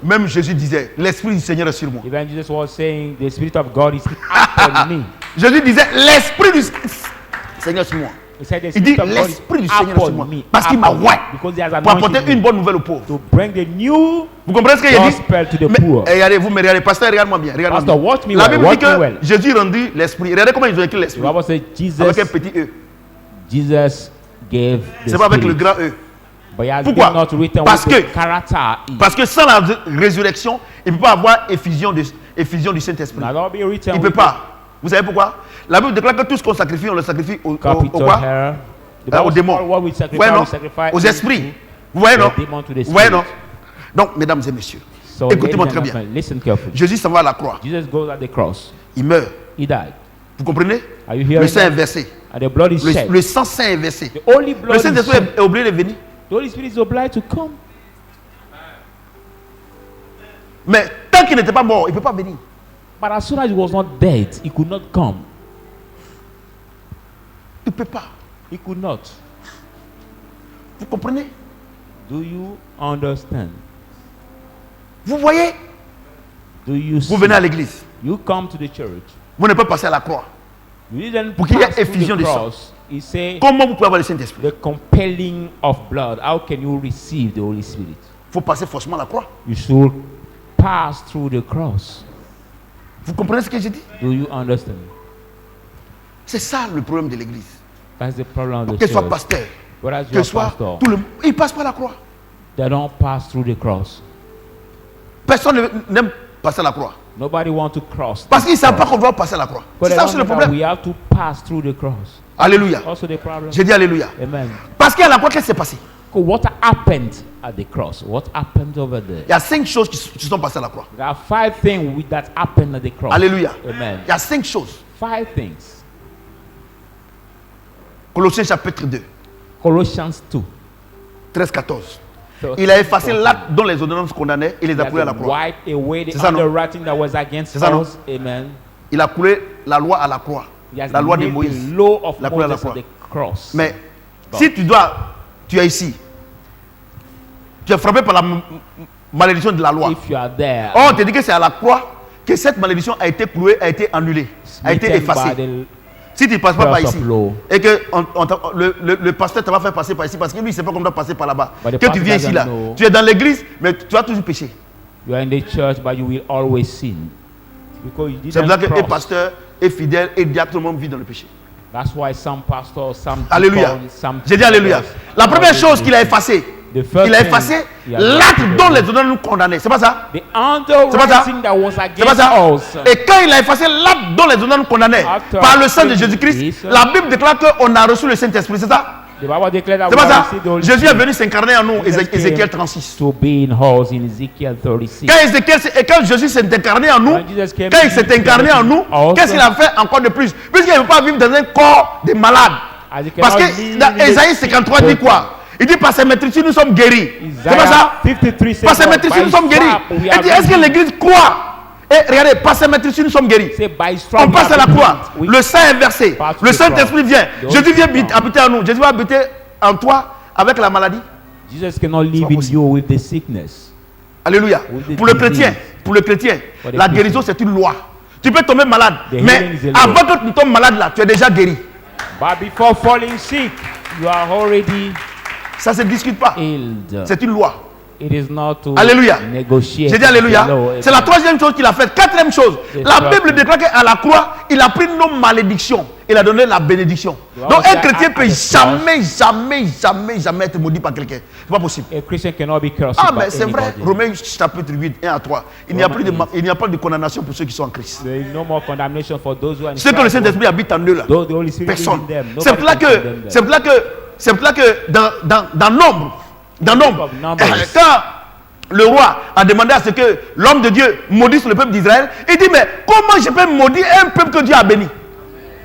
Même Jésus disait, l'esprit du Seigneur est sur moi. Even Jesus was saying, the Spirit of God is upon me. Jésus disait, l'esprit du Seigneur est sur moi. He said, the Il dit, Spirit of God is l'esprit du Seigneur est sur moi. upon me. Parce qu'il m'a Upon me. oint Because he has pour apporter anointed une me bonne nouvelle aux pauvres. to bring the new Vous comprenez ce qu'il a dit? gospel to the Mais, poor. regardez, vous me regardez, pasteur, regarde-moi bien. Regarde-moi Pastor, bien. watch me La well, Bible dit watch me que well. Jésus rendit l'esprit. Regardez comment ils ont écrit The l'esprit. Bible says Avec un Jesus, petit E. Jesus gave the C'est pas avec le Spirit. grand E. But he has Pourquoi? been not written Parce with que- the character. Parce que sans la résurrection, il ne peut pas avoir effusion du Saint-Esprit. Now, that will be written Il ne peut with pas. Vous savez pourquoi? La Bible déclare que tout ce qu'on sacrifie, on le sacrifie au capital quoi? hair. The Aux Bible démons. says, what we sacrifice, Ouais, non? we sacrifice Aux esprits. into Vous voyez, non? the demon to the Vous voyez, spirit. non? Donc, mesdames et messieurs, So, ladies écoutez-moi and très bien. gentlemen, listen carefully. Jésus s'en va à la croix. Jesus goes at the cross. Il meurt. He died. Vous comprenez? Are you Le hearing sang est that? versé. And the blood is shed. Le sang saint est versé. The Holy Le blood is Saint-Esprit shed. est obligé de venir. The Holy Spirit is obliged to come. Mais tant qu'il n'était pas mort, il ne peut pas venir. But as soon as he was not dead, he could not come. Il ne peut pas. He could not. Vous comprenez? Do you understand? Vous voyez? Do you see? Vous venez à l'église. You come to the church. Vous ne pouvez pas passer à la croix. You didn't Pour qu'il y ait pass through effusion the de sang. cross. He said, Comment vous pouvez avoir le Saint-Esprit? the compelling of blood. How can you receive the Holy Spirit? Il faut passer forcément à la croix. You should pass through the cross. Vous comprenez ce que j'ai dit? Do you understand? C'est ça le problème de l'église. That's the problem of the Que soit church. pasteur, Whereas que your soit pastor, tout le monde, il ne passe pas à la croix. they don't pass through the cross. Personne n'aime passer à la croix. Nobody wants to cross. Parce qu'ils ne the savent pas cross. qu'on doit passer à la croix. But C'est they ça don't aussi le know that problème. we have to pass through the cross. Alléluia. Also the problem. J'ai dit Alléluia. Amen. Parce qu'à la croix, qu'est-ce qui s'est passé? What happened at the cross? What happened over there? Il y a 5 choses qui se sont passées à la croix. There are 5 things that happened at the cross. Alléluia. Amen. Il y a 5 choses. 5 things. Colossiens chapitre 2, Colossians 2. 13-14. Il a effacé l'acte dont les ordonnances condamnaient et les a coulés à la croix. Wiped away the C'est ça, non? underwriting that was against C'est ça, non? us. Amen. Il a coulé la loi à la croix. He has La loi de nailed Moïse. the law of La coulé à la Moses croix. at the cross. Mais si tu es ici, tu es frappé par la malédiction de la loi. If you are there, Oh, on te dit que c'est à la croix que cette malédiction a été clouée, a été annulée, a été smitten by effacée. the Si tu ne passes pas par cross ici, of law. et que le pasteur te va faire passer par ici, parce que lui, il ne sait pas comment doit passer par là-bas. But the Que tu pastor viens ici, là, doesn't know. tu es dans l'église, mais tu as toujours péché. You are in the church, but you will always sin. Because you C'est pour ça didn't que les cross. pasteurs et fidèles et diacres, tout le monde vit dans le péché. That's why some pastors, some Alléluia. deacons, some J'ai dit Alléluia. pastors La première always chose qu'il a sin. effacée, The first il a thing effacé he has l'acte wiped dont away. les ordonnances nous condamnaient. C'est pas ça? The C'est pas underwriting ça? that was C'est pas against ça? us. Et quand il a effacé l'acte dont les ordonnances nous condamnaient After par le sang de Jesus, Jésus-Christ, la Bible déclare qu'on a reçu le Saint-Esprit. C'est ça? The Bible declared that C'est we pas have ça? received the Holy Jésus est Spirit venu s'incarner en nous, Jesus Ézéchiel came 36. to be in us in Ezekiel 36. Quand Jésus s'est incarné en nous, When Jesus came quand il to s'est be incarné en nous, also, qu'est-ce qu'il a fait encore de plus? Puisqu'il ne veut pas vivre dans un corps de malade. as he Parce cannot que live dans in the Ésaïe 53 dit quoi? Il dit par ses maîtrises nous sommes guéris. C'est pas ça? Isaiah 53 says, Par ses "By maîtrises nous sommes guéris. stripes we Il are dit est-ce que healed." l'église croit? Et regardez, par ses maîtrises nous sommes guéris. Say, "By stripes On we passe à are la croix. healed." We Le sang est versé. pass to Le the Saint-Esprit cross. vient. The Jésus Holy vient Spirit habiter en nous. Jésus va habiter en toi avec la maladie. Jesus cannot live pas in possible. you with the sickness. Alléluia. With the Pour le disease. chrétien, For the la Christian. guérison c'est une loi. Tu peux tomber malade, The mais healing is a law. avant que tu tombes malade là, tu es déjà guéri. But before falling sick, you are already Ça se discute pas. healed. C'est une loi. It is not to Alléluia. negotiate. J'ai dit Alléluia. with the law. C'est la troisième chose qu'il a faite. Quatrième chose, C'est la ça. Bible déclare qu'à la croix, il a pris nos malédictions. Il a donné la bénédiction. Wow, Donc un c'est chrétien à- peut à jamais être maudit par quelqu'un. C'est pas possible. A Christian cannot be cursed Ah, by mais c'est vrai. anybody. Romains chapitre 8, 1 à 3. Il n'y a pas de condamnation pour ceux qui sont en Christ. There is no more condemnation for those who are in Ceux que le Christ. Saint-Esprit habite en eux là. Though the Holy Spirit lives Personne. in them, C'est nobody pour là can condemn them. c'est pour là que dans Nombre, of Numbers. le roi a demandé à ce que l'homme de Dieu maudisse le peuple d'Israël. Il dit, mais comment je peux maudire un peuple que Dieu a béni?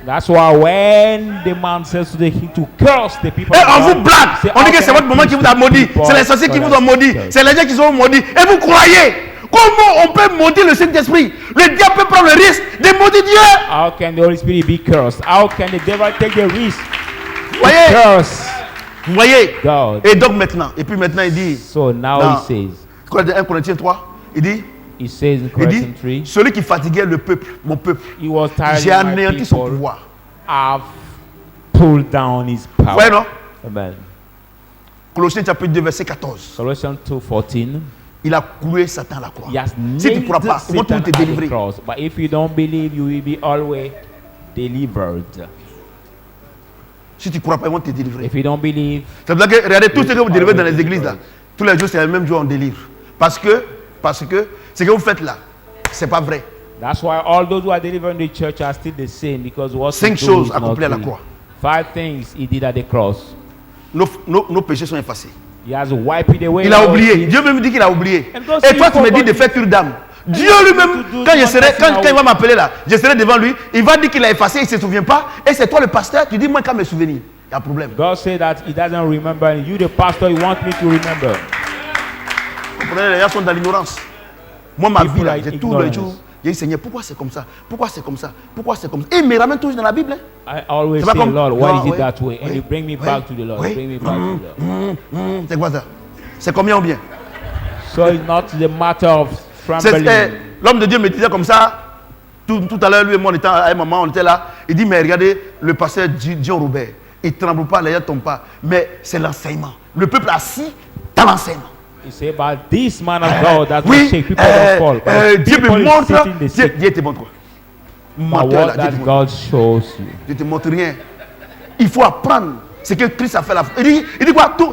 That's why when the man says to the king to curse the people, Et of on vous God, blague. say, On dit how que c'est can votre I maman qui teach vous a these maudit. people C'est les sorciers qui God vous ont has maudit. cursed? C'est les gens qui sont maudits. Et vous croyez? Comment on peut maudire le Saint-Esprit? Le diable peut prendre le risque de maudire Dieu. How can the Holy Spirit be cursed? How can the devil take the risk Vous to voyez? curse Vous voyez? God? Et donc maintenant, il dit, So now Non. he 1 Corinthiens 3, il dit, says in il Corinthians dit, 3, celui qui fatiguait le peuple, mon peuple, he was tired j'ai of my anéanti son people, pouvoir. have pulled down his Vous power. voyez, non? Amen. Colossiens chapitre 2, verset 14. Colossians 2:14. Il a cloué Satan à la croix. He has Si tu ne nailed crois pas, ils vont Satan tout te at the délivrer. cross. But if you don't believe, you will be always delivered. Si tu ne crois pas, ils vont te délivrer. If you don't believe, C'est pour ça que, regardez, tout ce que vous délivrez dans les églises, là, tous les jours, c'est le même jour, on délivre. Parce que ce que vous faites là, c'est pas vrai. that's why all those who are delivered in the church are still the same, because what he 5 do choses is not accomplies à la real. croix. 5 things he did at the cross. Nos péchés sont effacés. He has wiped away. Il a our oublié. sins. Dieu même dit qu'il a oublié. And those Et toi, tu me dis people de faire cure d'âme. Dieu lui-même, quand il va m'appeler là, je serai devant lui, il va dire qu'il a effacé, il ne se souvient pas. Et c'est toi le pasteur, tu dis, moi, quand me souvenir, il y a un problème. God said that he doesn't remember, and you, the pastor, you want me to remember. Vous comprenez, les gens sont dans l'ignorance. Moi, ma People vie là, are j'ai in tous les ignorance. jours. J'ai dit, Seigneur, pourquoi c'est comme ça? Pourquoi c'est comme ça? Pourquoi c'est comme ça? Et il me ramène toujours dans la Bible. Hein. I always C'est pas say, comme- Lord, why Non, is it oui, that way? And oui, you bring me oui, back to the Lord. oui. Bring me back to the Lord. C'est quoi ça? C'est combien ou bien? So it's not the matter of C'est- trembling. L'homme de Dieu me disait comme ça. Tout à l'heure, lui et moi, on était à un moment, on était là. Il dit, mais regardez, le pasteur Dion Robert, il ne tremble pas, les gens ne tombent pas. Mais c'est l'enseignement. Le peuple assis dans l'enseignement. You say about this man of God that will Oui, shake people don't fall. But Dieu me people is montre. sitting the Dieu, sick. Dieu te montre quoi? But Menteur what là, Dieu that te montre. God shows you. Je ne te montre rien. Il faut apprendre ce que Christ a fait. Il dit quoi? Tout,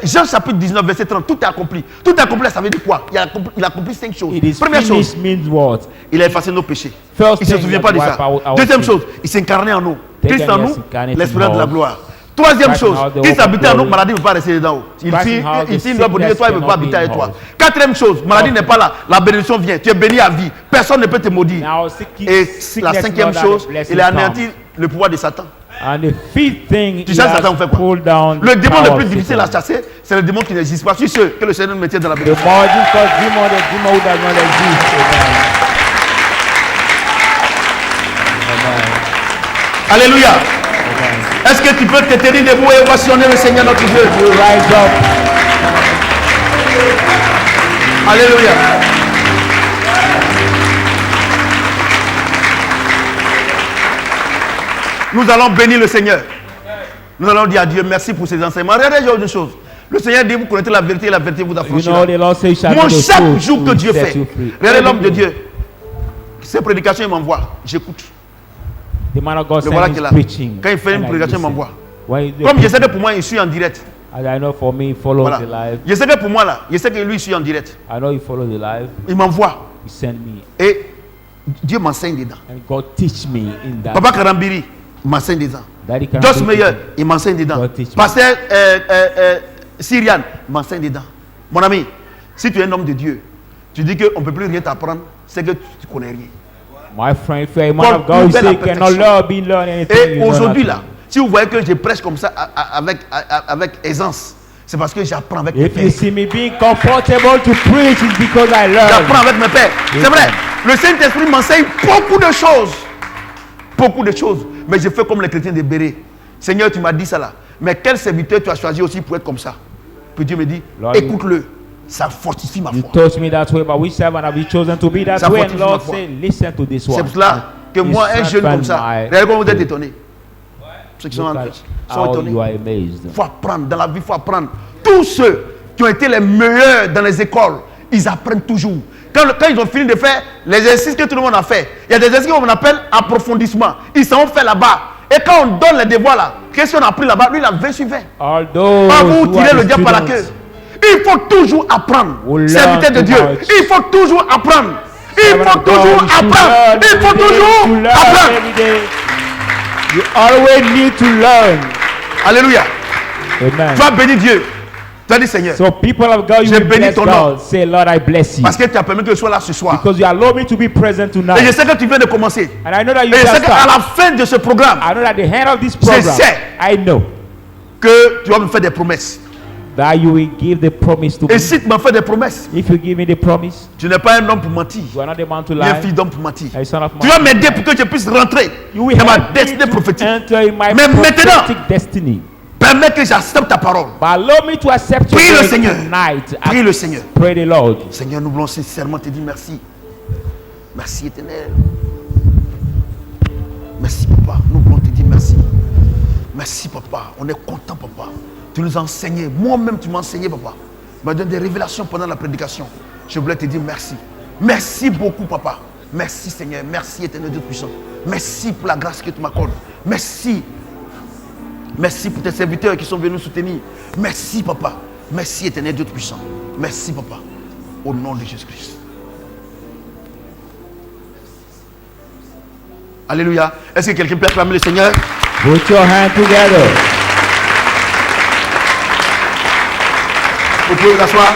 Jean chapitre 19, verset 30, tout est accompli. Tout est accompli, ça veut dire quoi? Il a accompli 5 choses. It is Première chose, finished means what? il a effacé nos péchés. First Il ne se thing souvient that pas de wipe ça. out our Deuxième sins. chose, il s'est incarné en nous. Taken Christ en us nous, incarnate l'espérance in de la us. gloire. Troisième Christ in chose, us, the Christ hope of habite en nous, glory. maladie ne peut pas rester dedans. Christ in us, the Ici, il doit venir sickness toi, il ne peut pas cannot habiter be avec in toi. us. Quatrième chose, maladie n'est pas là, la bénédiction vient. Tu es béni à vie. Personne ne peut te maudire. Now, Et sickness la cinquième not that chose, the blessing il a comes. anéanti le pouvoir de Satan. And the fifth thing, Tu he sais, has Satan fait quoi? pulled down Le the démon power le plus of difficile à Satan. chasser, c'est le démon qui n'existe pas. Je suis sûr que le Seigneur me tient dans la The bénédiction. more difficult demon, the demon who does not exist. Amen. Alléluia. Amen. Est-ce que tu peux te tenir debout et ovationner le Seigneur notre Dieu? You rise up. Alléluia. Nous allons bénir le Seigneur. Nous allons dire à Dieu merci pour ses enseignements. Regardez, j'ai autre chose. Le Seigneur dit, vous connaissez la vérité et la vérité vous You affranchira. know, the Lord says, shall Moi, know the chaque truth jour que will Dieu set fait, you free. regardez l'homme de Dieu. Ses prédications, il m'envoie. J'écoute. The man of God Le voilà said qui est he's là. preaching. Quand il fait une And I prédication, il listen. m'envoie. When he do Comme je sais que preaching, pour moi, il suit en direct. as I know for me, he follows Voilà. the live. Je sais que pour moi, là, je sais que lui, il suit en direct. I know he follows the live. Il m'envoie. He sent me. Et Dieu m'enseigne dedans. And God teach me in that. Papa Karambiri m'enseigne dedans. Daddy can Joss teach Meyer, me. il m'enseigne dedans. God teach me. Pasteur Syriane m'enseigne dedans. Mon ami, si tu es un homme de Dieu, tu dis qu'on ne peut plus rien t'apprendre, c'est que tu ne connais rien. My friend, if you're a man God of God, you nouvelle say you cannot perfection. learn anything. Et you know aujourd'hui, nothing. là, si vous voyez que je prêche comme ça avec aisance, c'est parce que j'apprends avec mes If you pères. see me being comfortable to preach, it's because I learn. J'apprends avec mes pères. C'est vrai. Le Saint-Esprit m'enseigne beaucoup de choses. Beaucoup de choses. Mais je fais comme les chrétiens de Béret. Seigneur, tu m'as dit ça là. Mais quel serviteur tu as choisi aussi pour être comme ça? Puis Dieu me dit, Lord, écoute-le. Ça fortifie ma You foi. taught me that way, but which servant have you chosen to be that Ça way? fortifie And Lord ma foi. say, listen to this one. C'est pour cela que And moi, un it's jeune comme strengthen ça, my regardez comment vous êtes faith. étonnés. Ceux qui sont, Look sont at how étonnés. you are amazed. Il faut apprendre. Dans la vie, il faut apprendre. Tous ceux qui ont été les meilleurs dans les écoles, ils apprennent toujours. Quand ils ont fini de faire les exercices que tout le monde a fait, il y a des exercices qu'on appelle approfondissement. Ils s'en fait là-bas. Et quand on donne les devoirs là, qu'est-ce qu'on a appris là-bas? Lui, il a 20 sur 20. Although Pas vous tirez le diable par la queue. Il faut toujours apprendre. Will Serviteur de learn Dieu. too much. Il faut toujours apprendre. Il Servant faut of toujours God, you should apprendre. learn Il faut every day, toujours to learn apprendre. every day. You always need to learn. Alléluia. Amen. Tu vas bénir Dieu. Tu as dit Seigneur, So people of God, you Je will bénis bless ton nom. God. Say, Lord, I bless you. parce que tu as permis que je sois là ce soir. Because you allow me to be present Et je tonight. sais que tu viens de commencer. And I know that you Et je sais just qu'à start. la fin de ce programme, I know that the end of this program, sais. I know que tu vas me faire des promesses. that you will give the promise to Et me. si tu m'as fait des promesses, If you give me the promise, tu n'es pas un homme pour mentir, you are not the man to ni un lie. fils d'homme pour mentir. A son of Tu man. vas m'aider pour que je puisse rentrer You will dans ma help me destinée to prophétique. enter in my Mais maintenant, prophetic destiny. permets que j'accepte ta parole. But allow me to accept your Prie le word Seigneur. tonight. Prie le Seigneur. Pray the Lord. Seigneur, nous voulons sincèrement te dire merci. Merci éternel. Merci papa. Nous voulons te dire merci. Merci papa. On est content papa. Tu nous as enseigné. Moi-même tu m'as enseigné papa. Tu m'as donné des révélations pendant la prédication. Je voulais te dire merci. Merci beaucoup papa. Merci Seigneur. Merci éternel Dieu puissant. Merci pour la grâce que tu m'accordes. Merci. Merci pour tes serviteurs qui sont venus nous soutenir. Merci papa. Merci éternel Dieu puissant. Merci papa. Au nom de Jésus-Christ. Alléluia. Est-ce que quelqu'un peut acclamer le Seigneur? Put your hand together. Vous pouvez vous asseoir.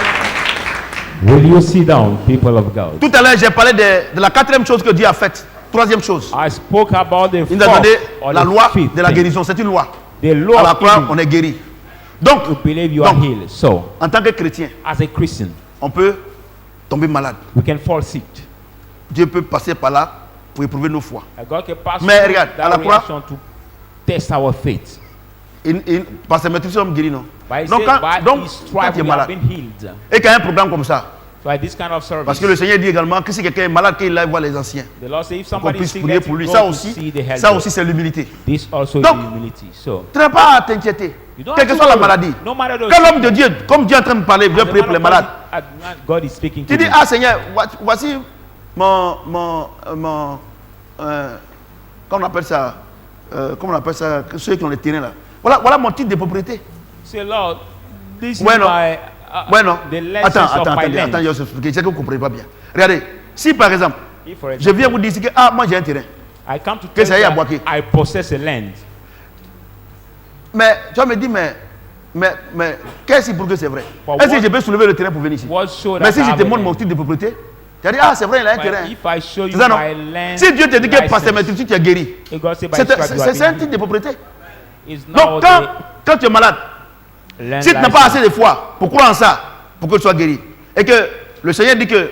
Will you sit down, people of God? Tout à l'heure, j'ai parlé de la quatrième chose que Dieu a faite. Troisième chose. I spoke about the Il nous a donné fourth or la the loi fifth de la thing. guérison. C'est une loi. The law À la of croix, healing. on est guéri. Donc, You believe you are donc, healed. So, en tant que chrétien, as a Christian, on peut tomber malade. we can fall sick. Dieu peut passer par là pour éprouver nos foi. God can pass Mais through regarde, that à la croix- reaction to test our faith. Parce que mes trucs sont guéris, non? By Donc, quand by donc, his quand stripe tu es we have malade, been healed. et qu'il y a un programme comme ça, So at this kind of service, parce que le Seigneur dit également que si quelqu'un est malade, qu'il aille voir les anciens. the Lord says if Qu'on somebody is puisse sick, prier let pour him lui. go Ça to aussi, see the ça helper. aussi c'est l'humilité. This also Donc, is humility. So, Tu n'as pas à t'inquiéter. you don't Quelle have que to soit la worry. maladie. No matter the Quand l'homme de Dieu, comme Dieu est en train de parler, veut As a prier man pour les of malades. God is speaking Tu to dis, me. ah Seigneur, voici comment on appelle ça, ceux qui ont les terrains là. Voilà mon titre de propriété. Say, Lord, this Bueno. is my Bueno, the license of my land. attends, je vais vous expliquer. C'est que vous ne comprenez pas bien. Regardez, si par exemple, If, for je example, viens vous dire que moi j'ai un terrain, I come to que tell ça y est à you Boaké. that I possess a land. mais tu vas me dire, mais qu'est-ce qui prouve que c'est vrai? But Est-ce que what- je peux soulever le terrain pour venir ici? What show Mais that si I je have te a montre mon land? titre de propriété, tu as dit, ah c'est vrai, il a un But terrain. if I show you C'est ça, non? my land, Si Dieu te dit que license, pasteur Maître, tu es guéri, if God say by c'est stripe you have c'est un been titre de propriété. healed, it's not Donc quand tu es malade, the land si tu n'as license. pas assez de foi pour croire en ça, pour que tu sois guéri, et que le Seigneur dit que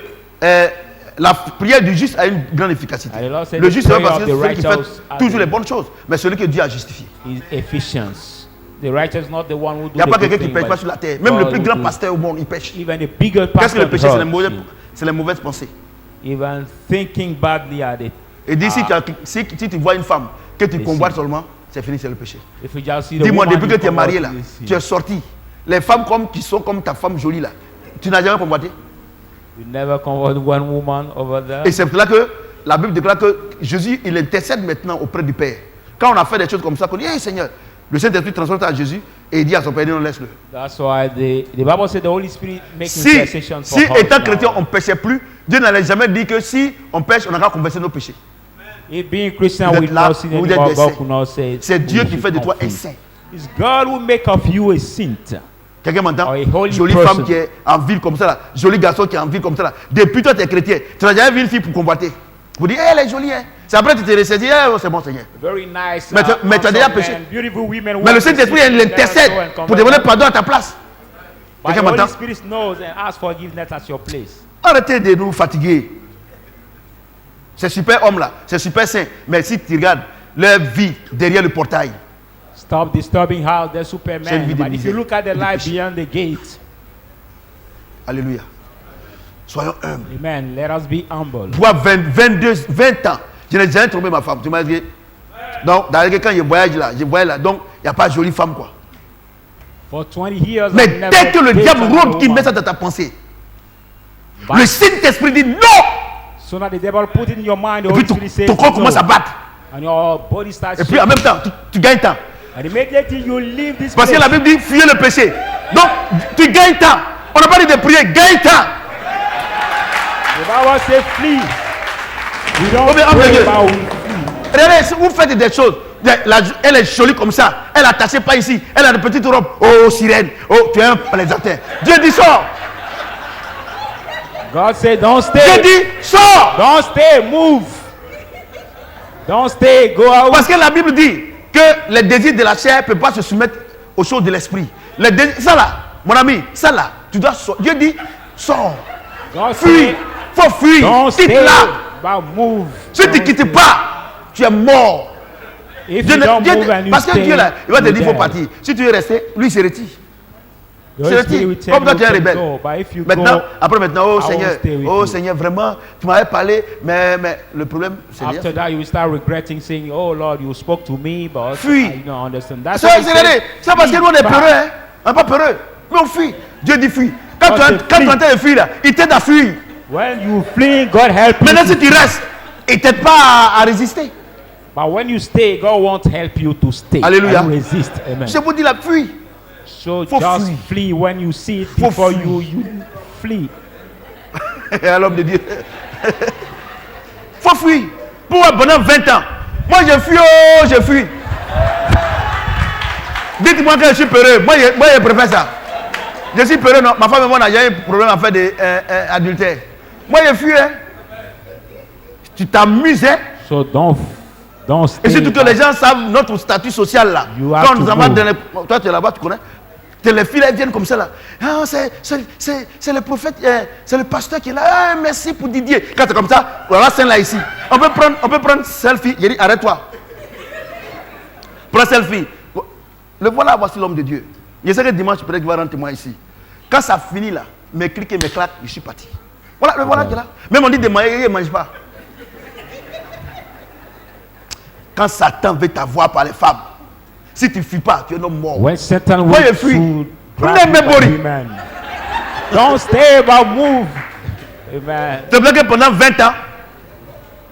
la prière du juste a une grande efficacité. And the Lord said Le the juste, c'est prayer parce que of the celui qui righteous fait are toujours the- les bonnes choses, mais celui que Dieu a justifié. is efficiency. The righteous not the one who do Il n'y a the pas good quelqu'un qui thing, pêche but pas sur la terre. Même le God plus who grand do- pasteur au monde, il pêche. Even the bigger Qu'est-ce que pastor le péché? C'est hurts you. les mauvaises pensées. Even thinking badly at it. Et dis, si tu vois une femme que tu Et convoites si- seulement, c'est fini, c'est le péché. If you just see the Dis-moi, woman depuis que you tu es marié là, convert, you tu es sorti, les femmes qui sont comme ta femme jolie là, tu n'as jamais convoité. You never convert one woman over there. Et c'est pour là que la Bible déclare que Jésus, il intercède maintenant auprès du Père. Quand on a fait des choses comme ça, qu'on dit, hey Seigneur, le Saint-Esprit transporte à Jésus et il dit à son Père, non, laisse-le. That's why the Bible said the Holy Spirit makes Si intercession for us étant now. chrétien, on ne péchait plus, Dieu n'allait jamais dire que si on pêche, on n'a qu'à confesser nos péchés. If being Christian Vous will êtes là, not sin vous êtes anymore, des God saints. will not say. C'est Dieu you qui should fait de toi un confess. saint. It's God who make of you a saint. Quelqu'un m'entend? Or a holy Jolie person. femme qui est en ville comme ça là, joli garçon qui est en ville comme ça là. Depuis toi tu es chrétien, tu n'as jamais vu une fille pour convoiter. Vous dites, elle est jolie, hein. C'est après que tu te ressaisis, c'est bon Seigneur. Very nice. Mais tu as déjà handsome péché. man, beautiful women. Mais le Saint-Esprit, il intercède pour demander pardon à ta place. But the Quelqu'un Holy m'entend? Spirit knows and asks forgiveness at your place. Arrêtez de nous fatiguer. Ces super hommes là, ces super saints, mais si tu regardes leur vie derrière le portail, Stop disturbing how the C'est une Superman. vie de But if misère, you look at the de life péché. beyond the gate, alléluia. Soyons humbles. amen. Let us be humble. Moi, 20 ans, je n'ai jamais trompé ma femme. Tu m'as dit, donc, d'ailleurs, quand je voyage là, donc, il n'y a pas de jolie femme, quoi. For 20 years, Mais I've never dès que le dated diable another rentre, qui met woman. ça dans ta pensée, But le Saint-Esprit dit non. so now the devil put it in your mind, the Et Holy puis Spirit says ton corps no. commence à battre. And your body starts Et puis en shaking. même temps, tu gagnes temps. And immediately you leave this Parce que place. la Bible dit fuyez le péché. Donc, tu gagnes temps. On n'a pas dit de prier, gagne temps. The Bible says flee. We don't Oh, mais, oh, pray mais, about Regardez, si vous faites des choses, Elle est jolie comme ça. Elle est attachée pas ici. Elle a de petites robes. Oh, sirène. Oh, tu es un plaisantin. Dieu dit sors. God said, don't Dieu stay. dit sors. Don't stay, move. Don't stay, go out. Parce que la Bible dit que les désirs de la chair ne peuvent pas se soumettre aux choses de l'esprit. Ça là, mon ami, ça là, tu dois sortir. Dieu dit sors. God Fuis. said, Faut fuir. don't stay, Quitte-la. but move. Si tu ne Don't quittes stay. pas, tu es mort. If Dieu you ne- don't Dieu- move and you parce que stay, Dieu là, il va te you dire il faut die. partir. Si tu es resté, lui il se retire. The C'est Holy le Spirit will type. tell Comme toi you tu es un to rebelle. go, but if you Maintenant, go, après maintenant, oh I won't Seigneur, stay with oh you. Seigneur, vraiment, tu m'avais parlé, mais le problème, c'est rien. after that you will start regretting, saying, "Oh Lord, you spoke to me, but Fuis. I don't understand." That's C'est why he c'est said, parce que nous on est "Flee peureux, back." hein. On n'est pas peureux. Mais on fuit. Dieu dit fuis. Quand God tu said es en flee. train de fuir là, il t'aide à fuir. When you flee, God help you. Maintenant, to si tu restes, il ne t'aide pas à résister. But when you stay, God won't help you to stay. Alléluia. And resist. Amen. Je vous dis la fuis. So Faut just fuir. flee when you see it Faut before fuir. you flee. À l'homme de Dieu. Faut fuir. Pendant 20 ans. Moi, je fuis, oh, je fuis. Dites-moi que je suis peureux. Moi, je préfère ça. Je suis peureux, non. Ma femme et moi, on a eu un problème à faire d'adultère. Moi, je fuis. Hein. Tu t'amuses, hein. So don't stay. Et surtout que back. les gens savent notre statut social là. You have Quand to nous avons go. toi tu es là-bas, tu connais. Les filles elles viennent comme ça là. Ah, c'est le prophète, c'est le pasteur qui est là. Ah, merci pour Didier. Quand c'est comme ça, voilà scène là ici. On peut prendre selfie. J'ai dit arrête-toi. Prends selfie. Le voilà, voici l'homme de Dieu. Je sais que dimanche peut-être qu'il va rendre témoin ici. Quand ça finit là, mes clics et mes claques, je suis parti. Voilà, le voilà qui est là. Même on dit de manger, il ne mange pas. Quand Satan veut t'avoir par les femmes, si tu ne fuis pas, tu es un homme mort. When Satan Why you wants free? to Let grab me you by body. the man. Don't stay, but move. Amen. C'est vrai que pendant 20 ans,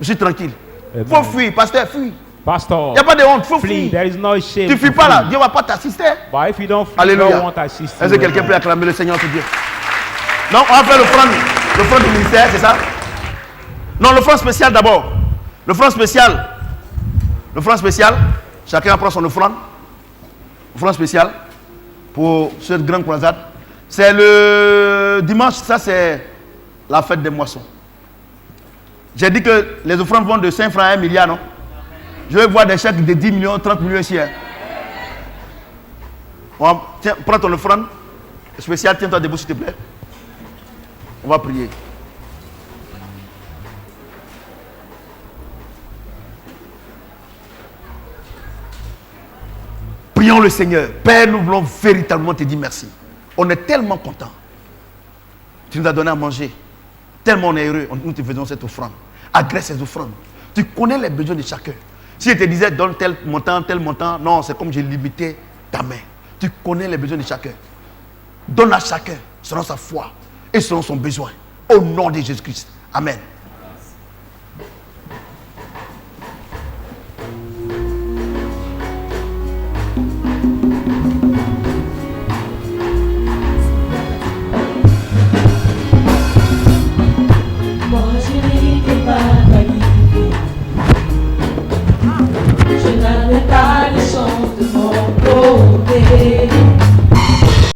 je suis tranquille. Il Amen. faut fuir, pasteur, fuis. Pastor, Il n'y a pas de honte, il faut flee. fuir. There is no shame. Tu ne fuis to pas là, flee. Dieu ne va pas t'assister. But if you don't flee, Alléluia. God won't assist you. Est-ce que quelqu'un Amen. peut acclamer le Seigneur pour Dieu? Non, on va faire le front du ministère, c'est ça? Non, le front spécial d'abord. Le front spécial. Le front spécial, chacun prend son offrande. Le front spécial pour cette grande croisade. C'est le dimanche, ça c'est la fête des moissons. J'ai dit que les offrandes vont de 5 francs à 1 milliard, non? Je vais voir des chèques de 10 millions, 30 millions ici. Hein. Tiens, prends ton offrande spéciale, tiens-toi debout s'il te plaît. On va prier. Prions le Seigneur. Père, nous voulons véritablement te dire merci. On est tellement contents. Tu nous as donné à manger. Tellement on est heureux. Nous te faisons cette offrande. Agresse ces offrandes. Tu connais les besoins de chacun. Si je te disais donne tel montant, non, c'est comme j'ai limité ta main. Tu connais les besoins de chacun. Donne à chacun selon sa foi et selon son besoin. Au nom de Jésus-Christ. Amen.